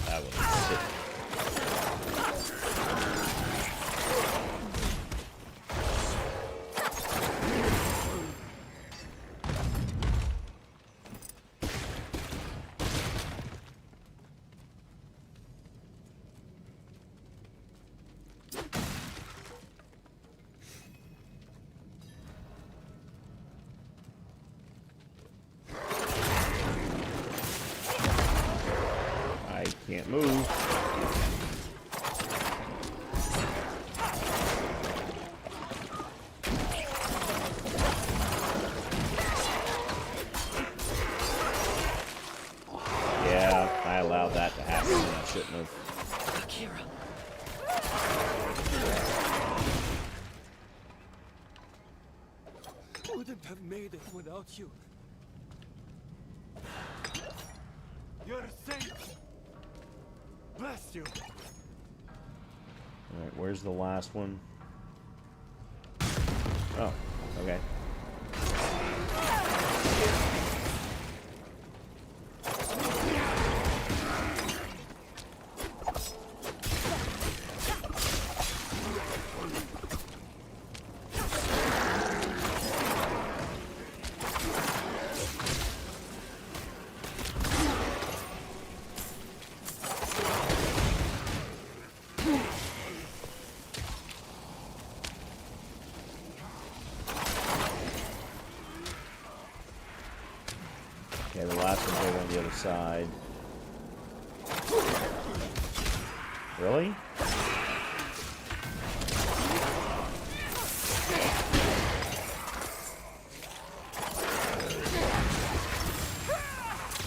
That was sick. I can't move. Yeah, I allowed that to happen and I shouldn't have. Akira. Wouldn't have made it without you. You're a saint. Bless you. where's the last one? Oh, okay. Okay, the last one's over on the other side. Really?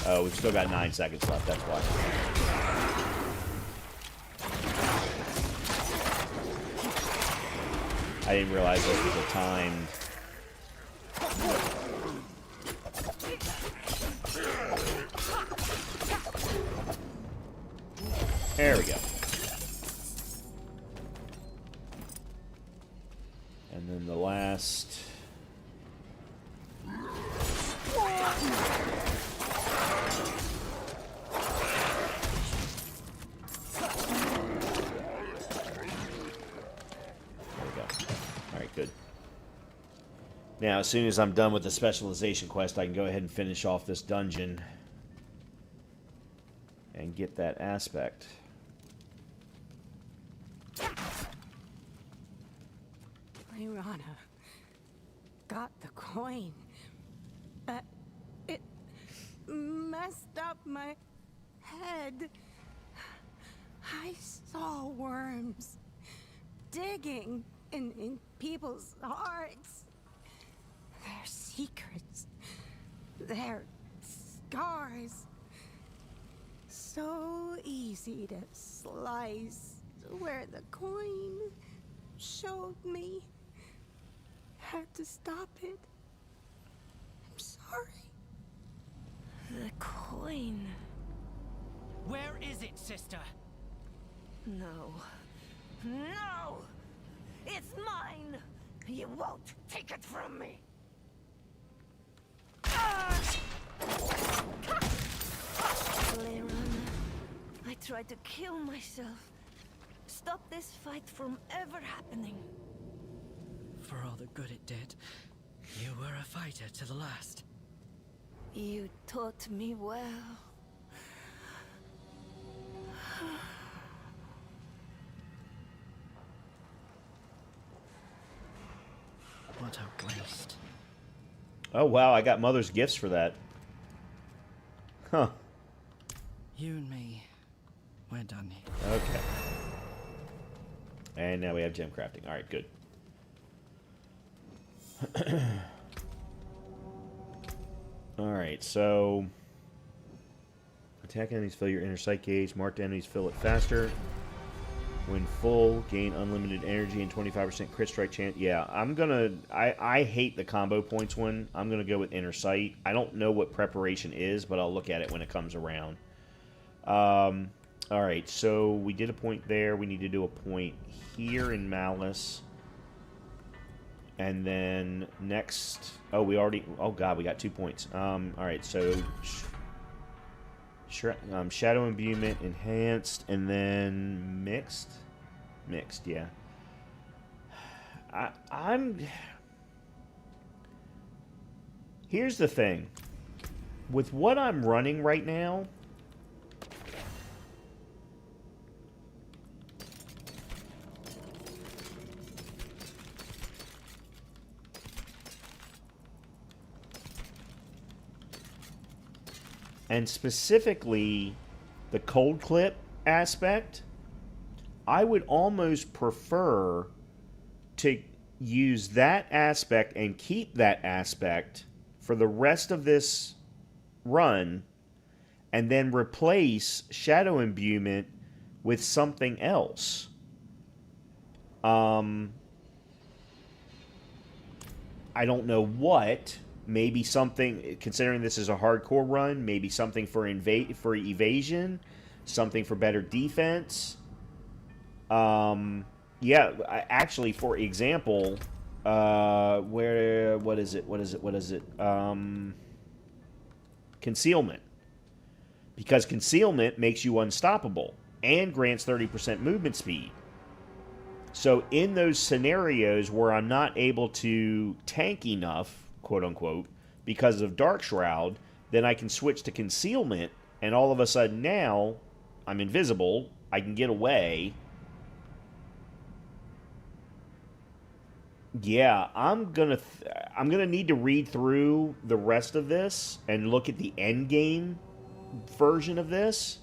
Oh, we've still got 9 seconds left, that's why. I didn't realize this was a timed... There we go. And then the last... Good. Now, as soon as I'm done with the specialization quest, I can go ahead and finish off this dungeon and get that aspect. Lyrana got the coin, but it messed up my head. I saw worms digging in people's hearts. Their secrets, their scars. So easy to slice where the coin showed me. Had to stop it. I'm sorry. The coin. Where is it, sister? No. No! It's mine! You won't take it from me! Lyrana, I tried to kill myself. Stop this fight from ever happening. For all the good it did, you were a fighter to the last. You taught me well. What a waste. Oh, wow, I got Mother's gifts for that. Huh. You and me, we're done here. Okay. And now we have gem crafting. Alright, good. Alright, so... Attack enemies, fill your inner sight gauge. Marked enemies, fill it faster. When full, gain unlimited energy and 25% crit strike chance. Yeah, I'm gonna... I hate the combo points one. I'm gonna go with inner sight. I don't know what preparation is, but I'll look at it when it comes around. Alright, so we did a point there. We need to do a point here in Malice. And then next... Oh, we already... Oh, God, we got 2 points. Alright, so... Shadow Imbuement, Enhanced, and then Mixed? Mixed, yeah. I'm... Here's the thing. With what I'm running right now... And specifically, the cold clip aspect, I would almost prefer to use that aspect and keep that aspect for the rest of this run, and then replace Shadow Imbuement with something else. I don't know what. Maybe something, considering this is a hardcore run, maybe something for evasion, something for better defense. yeah, actually, for example, what is it? Concealment. Because concealment makes you unstoppable and grants 30% movement speed. So in those scenarios where I'm not able to tank enough, quote unquote, because of Dark Shroud, then I can switch to concealment, and all of a sudden now I'm invisible, I can get away. Yeah, I'm gonna need to read through the rest of this and look at the end game version of this.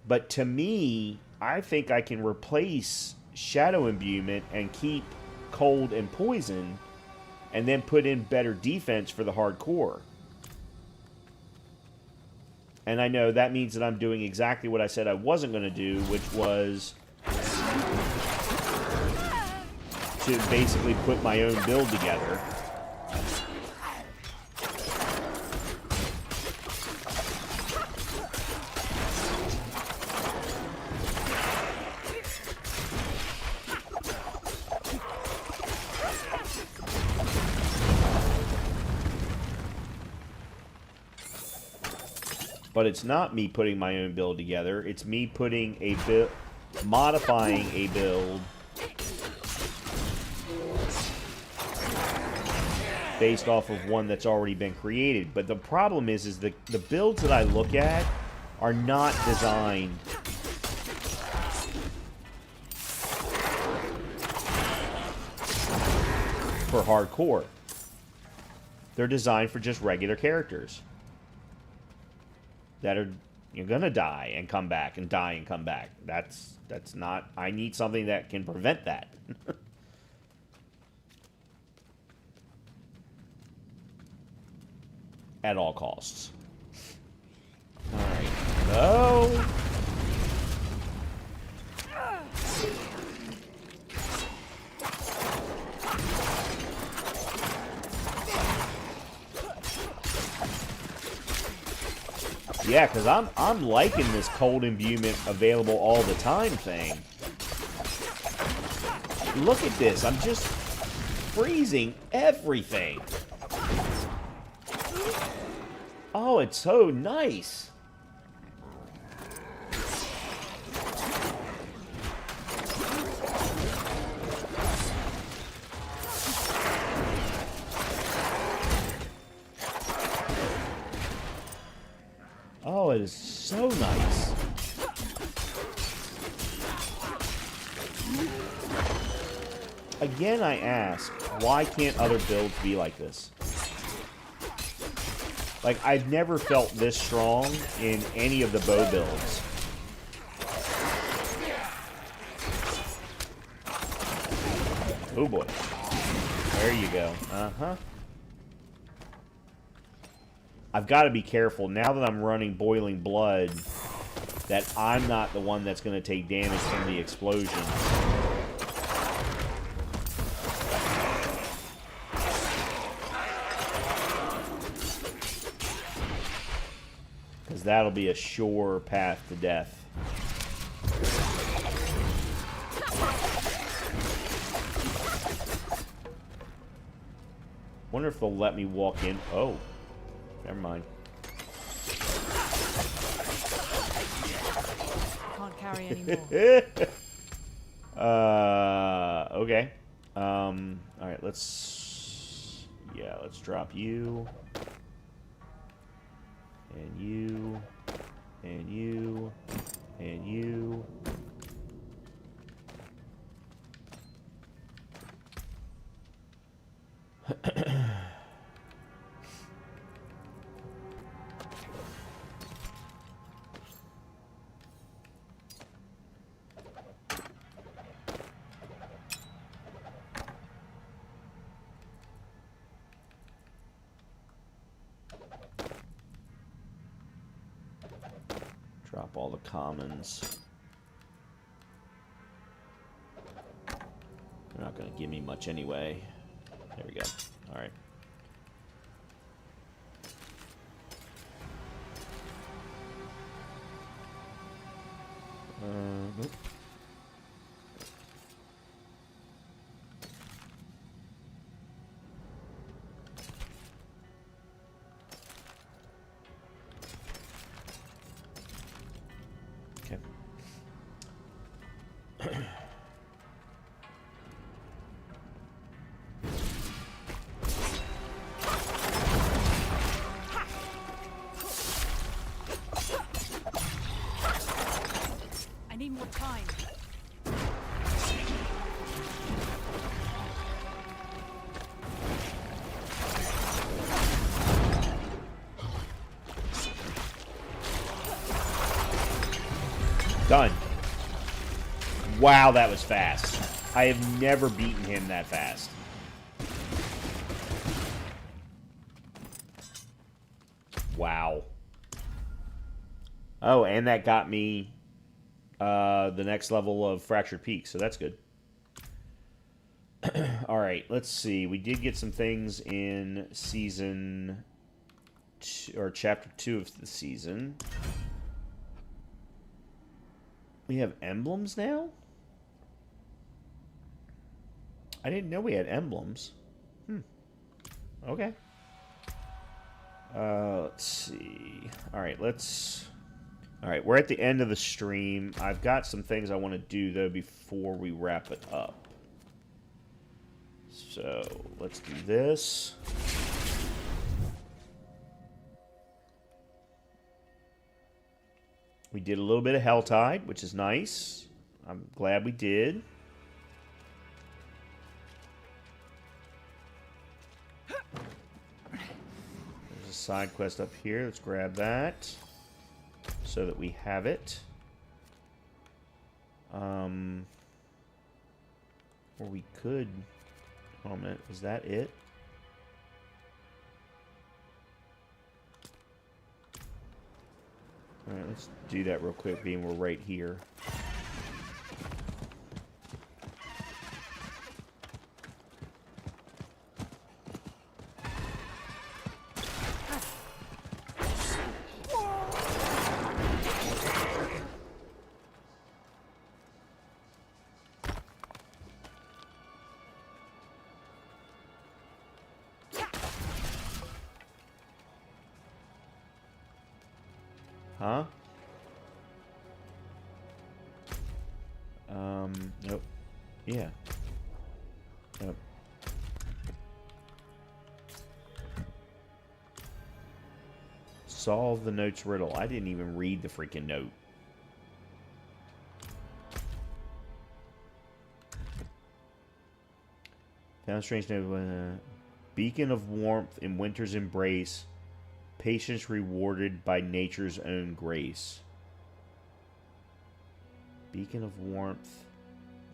But to me, I think I can replace Shadow Imbuement and keep Cold and Poison, and then put in better defense for the hardcore. And I know that means that I'm doing exactly what I said I wasn't going to do, which was to basically put my own build together. But it's not me putting my own build together. It's me putting a build, modifying a build based off of one that's already been created. But the problem is the builds that I look at are not designed for hardcore. They're designed for just regular characters that are, you're gonna die and come back and die and come back. That's not, I need something that can prevent that. At all costs. Alright. Oh! Yeah, because I'm liking this cold imbuement available all the time thing. Look at this. I'm just freezing everything. Oh, it's so nice. Oh, it is so nice. Again, I ask, why can't other builds be like this? Like, I've never felt this strong in any of the bow builds. Oh boy. There you go. Uh-huh. I've got to be careful, now that I'm running Boiling Blood, that I'm not the one that's going to take damage from the explosion. Because that'll be a sure path to death. Wonder if they'll let me walk in. Oh. Never mind. Can't carry anymore. Okay. Alright, let's drop you. And you. And you. And you. Drop all the commons. They're not going to give me much anyway. There we go. Alright. Nope. Done. Wow, that was fast. I have never beaten him that fast. Wow. Oh, and that got me the next level of Fractured Peak, so that's good. Alright, let's see. We did get some things in season... or chapter 2 of the season. We have emblems now? I didn't know we had emblems. Okay. Let's see. Alright, Alright, we're at the end of the stream. I've got some things I want to do, though, before we wrap it up. So, let's do this. We did a little bit of Helltide, which is nice. I'm glad we did. There's a side quest up here. Let's grab that so that we have it. Or we could... Hold on a minute. Is that it? Alright, let's do that real quick, being we're right here. Huh? Nope. Yeah. Nope. Solve the note's riddle. I didn't even read the freaking note. Found strange note. Beacon of warmth in winter's embrace. Patience rewarded by nature's own grace. Beacon of warmth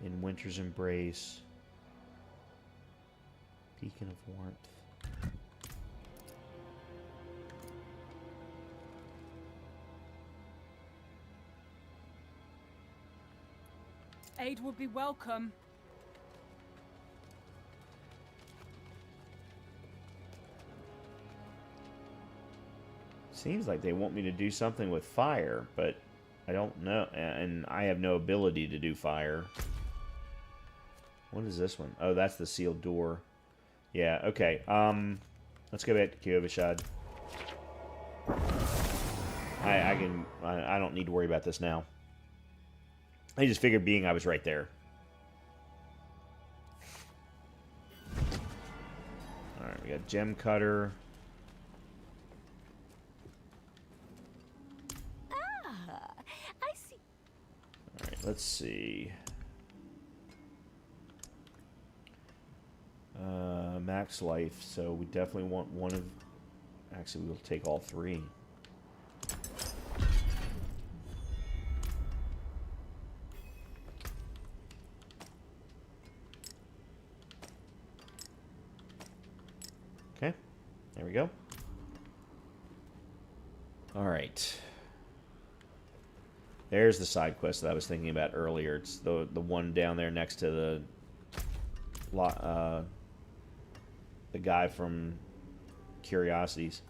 in winter's embrace. Beacon of warmth. Aid would be welcome. Seems like they want me to do something with fire, but I don't know, and I have no ability to do fire. What is this one? Oh, that's the sealed door. Yeah, okay. Let's go back to Kyovashad. I don't need to worry about this now. I just figured being I was right there. Alright, we got Gem Cutter. I see. Alright, let's see. Max life, so we definitely want one of... Actually, we'll take all three. Okay, there we go. Alright. There's the side quest that I was thinking about earlier. It's the one down there next to the guy from Curiosities.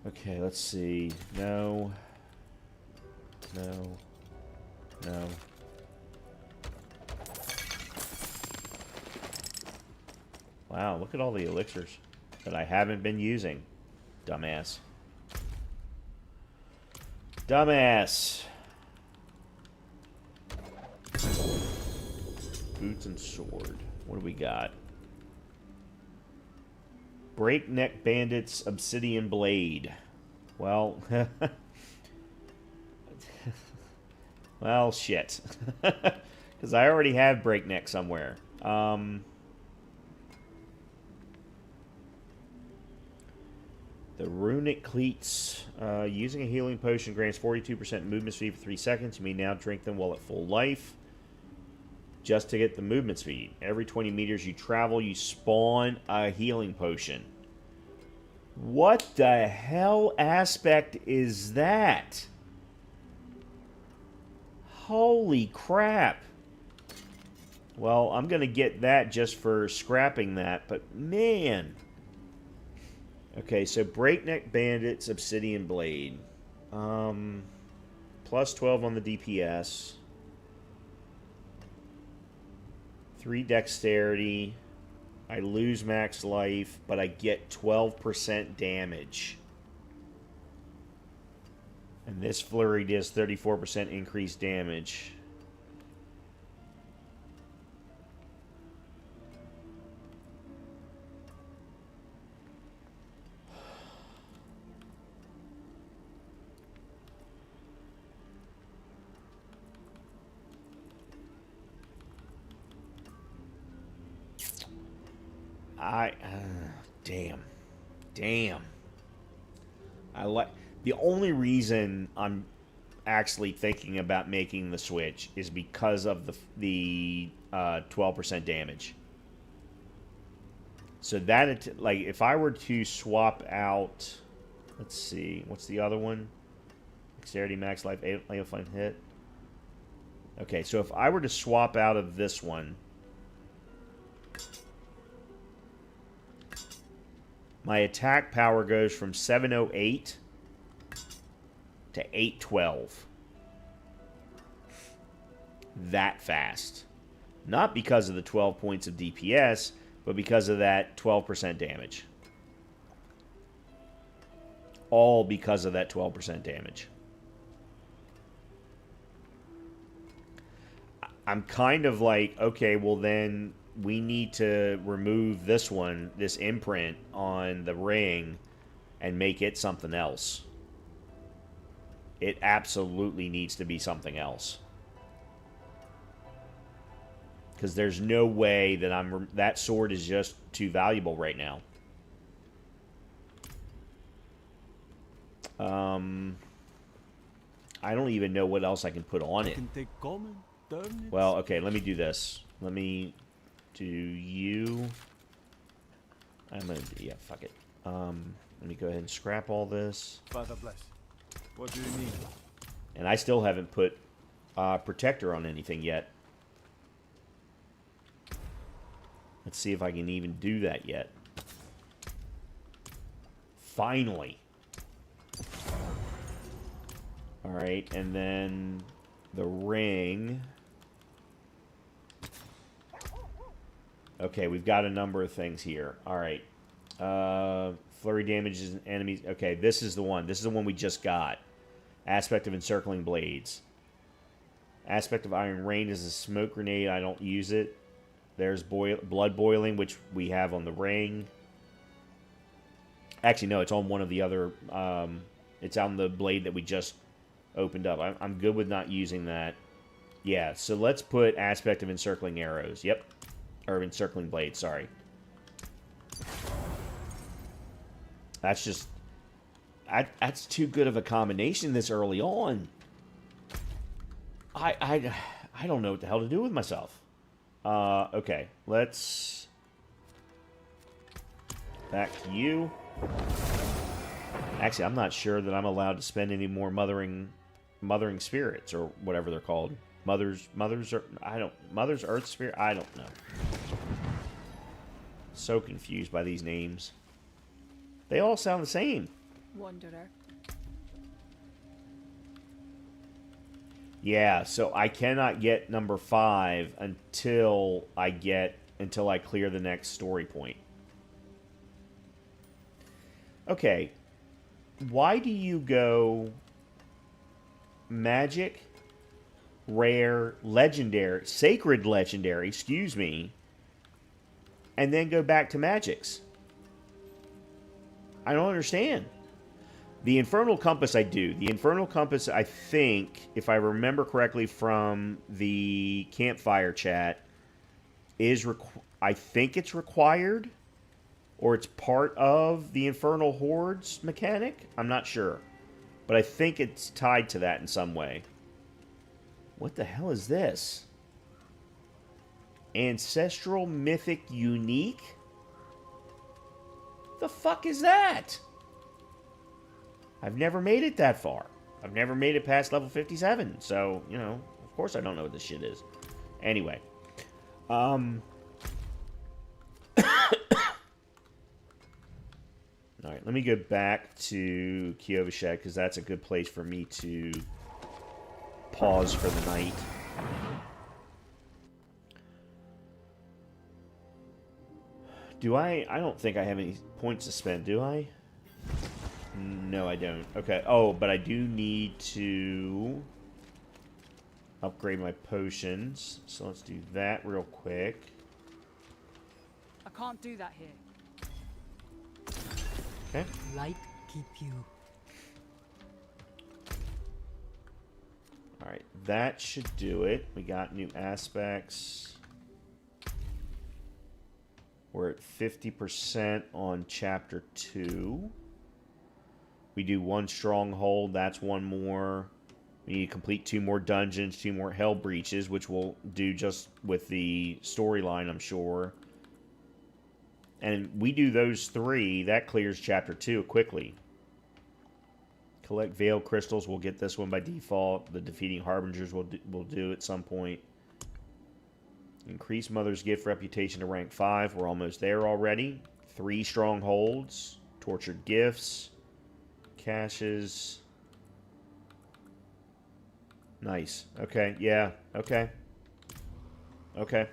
Okay, let's see. No. No. No. Wow, look at all the elixirs that I haven't been using. Dumbass. Dumbass. Boots and sword. What do we got? Breakneck Bandits Obsidian Blade. Well, well, shit. Because I already have Breakneck somewhere. The The runic cleats. Using a healing potion grants 42% movement speed for 3 seconds. You may now drink them while at full life. Just to get the movement speed. Every 20 meters you travel, you spawn a healing potion. What the hell aspect is that? Holy crap. Well, I'm going to get that just for scrapping that, but man. Okay, so Breakneck Bandits, Obsidian Blade. Plus 12 on the DPS. 3 Dexterity. I lose max life, but I get 12% damage. And this Flurry does 34% increased damage. Damn. I like the only reason I'm actually thinking about making the switch is because of the 12% damage. So that, like, if I were to swap out, let's see, what's the other one? Dexterity, max life, fine hit. Okay, so if I were to swap out of this one, my attack power goes from 708 to 812. That fast. Not because of the 12 points of DPS, but because of that 12% damage. All because of that 12% damage. I'm kind of like, okay, well then we need to remove this one, this imprint on the ring, and make it something else. It absolutely needs to be something else. Because there's no way that that sword is just too valuable right now. I don't even know what else I can put on it. Well, okay, let me do this. Let me do you. I'm gonna do, yeah, fuck it. Let me go ahead and scrap all this. Father bless. What do you need? And I still haven't put protector on anything yet. Let's see if I can even do that yet. Finally. Alright, and then the ring. Okay, we've got a number of things here. Alright. Flurry damages enemies. Okay, this is the one. This is the one we just got. Aspect of encircling blades. Aspect of Iron Rain is a smoke grenade. I don't use it. There's blood boiling, which we have on the ring. Actually, no, it's on one of the other... it's on the blade that we just opened up. I'm good with not using that. Yeah, so let's put Aspect of Encircling Arrows. Yep. Or Encircling Blades, sorry. That's just... that's too good of a combination this early on. I don't know what the hell to do with myself. Okay, let's... Back to you. Actually, I'm not sure that I'm allowed to spend any more mothering spirits, or whatever they're called. Mother's Earth Spirit? I don't know. So confused by these names. They all sound the same. Wanderer. Yeah, so I cannot get number 5 until I clear the next story point. Okay. Why do you go magic, rare, legendary, sacred legendary, excuse me, and then go back to magics? I don't understand. The Infernal Compass I do. The Infernal Compass, I think, if I remember correctly from the campfire chat, is I think it's required, or it's part of the Infernal Hordes mechanic. I'm not sure. But I think it's tied to that in some way. What the hell is this? Ancestral Mythic Unique? The fuck is that? I've never made it that far. I've never made it past level 57. So, you know, of course I don't know what this shit is. Anyway. Alright, let me go back to Kiovashed, because that's a good place for me to pause for the night. Do I? I don't think I have any points to spend, do I? No, I don't. Okay. Oh, but I do need to upgrade my potions. So let's do that real quick. I can't do that here. Okay. Light keep you. Alright, that should do it. We got new aspects. We're at 50% on Chapter 2. We do 1 stronghold, that's 1 more. We need to complete 2 more dungeons, 2 more hell breaches, which we'll do just with the storyline, I'm sure. And we do those 3, that clears Chapter 2 quickly. Collect Veil Crystals, we'll get this one by default. The Defeating Harbingers we'll do at some point. Increase Mother's Gift reputation to rank 5. We're almost there already. 3 strongholds. Tortured Gifts. Caches. Nice. Okay, yeah. Okay. Okay.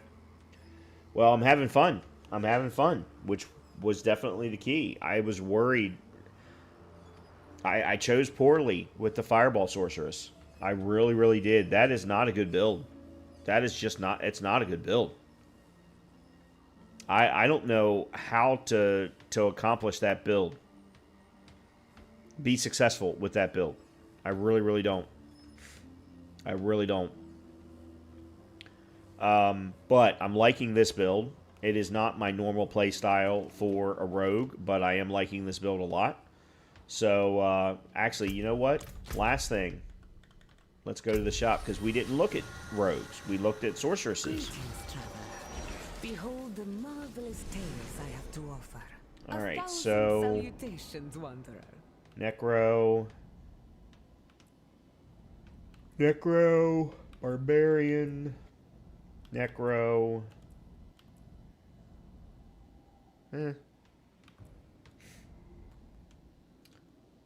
Well, I'm having fun. I'm having fun, which was definitely the key. I was worried. I chose poorly with the Fireball Sorceress. I really, really did. That is not a good build. That is just not... It's not a good build. I don't know how to accomplish that build. Be successful with that build. I really, really don't. I really don't. But I'm liking this build. It is not my normal play style for a rogue, but I am liking this build a lot. So, actually, you know what? Last thing. Let's go to the shop, because we didn't look at rogues. We looked at sorceresses. Behold the marvelous tales I have to offer. Alright, so... Salutations, wanderer. Necro... Barbarian... Necro...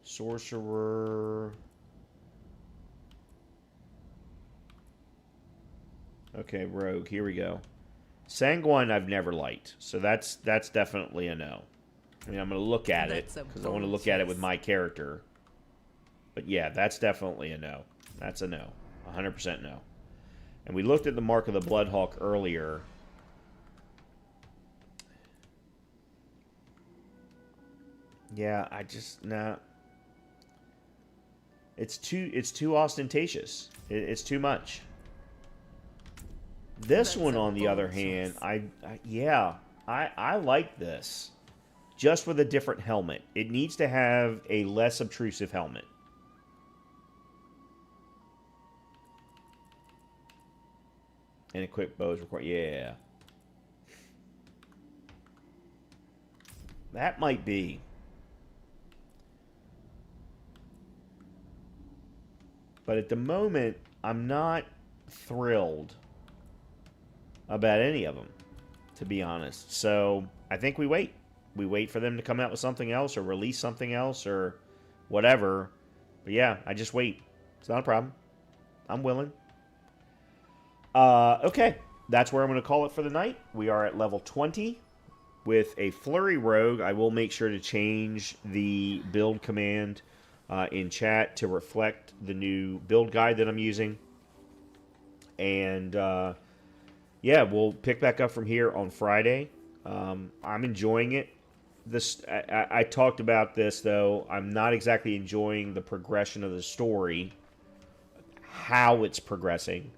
Sorcerer... Okay, rogue. Here we go. Sanguine I've never liked, so that's definitely a no. I mean, I'm going to look at it, because I want to look at it with my character. But yeah, that's definitely a no. That's a no. 100% no. And we looked at the Mark of the Bloodhawk earlier. Yeah, I just... Nah. It's too ostentatious. It's too much. This one, on the other hand, I like this. Just with a different helmet. It needs to have a less obtrusive helmet. And equip bows required. Yeah. That might be. But at the moment, I'm not thrilled about any of them, to be honest. So I think we wait. We wait for them to come out with something else or release something else or whatever. But yeah, I just wait. It's not a problem. I'm willing. Okay, that's where I'm going to call it for the night. We are at level 20 with a Flurry Rogue. I will make sure to change the build command in chat to reflect the new build guide that I'm using. And yeah, we'll pick back up from here on Friday. I'm enjoying it. I talked about this, though. I'm not exactly enjoying the progression of the story, how it's progressing.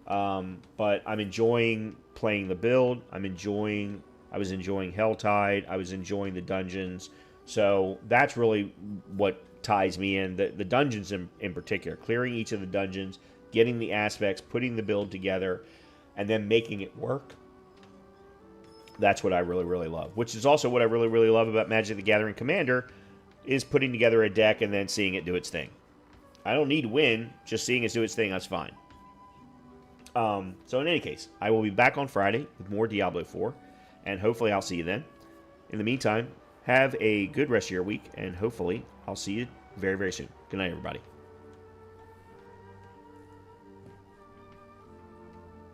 But I'm enjoying playing the build. I'm enjoying I was enjoying Helltide. I was enjoying the dungeons. So that's really what ties me in. The dungeons in particular. Clearing each of the dungeons, getting the aspects, putting the build together, and then making it work. That's what I really, really love. Which is also what I really, really love about Magic the Gathering Commander, is putting together a deck and then seeing it do its thing. I don't need to win, just seeing it do its thing, that's fine. So in any case, I will be back on Friday with more Diablo 4, and hopefully I'll see you then. In the meantime, have a good rest of your week, and hopefully I'll see you very, very soon. Good night, everybody.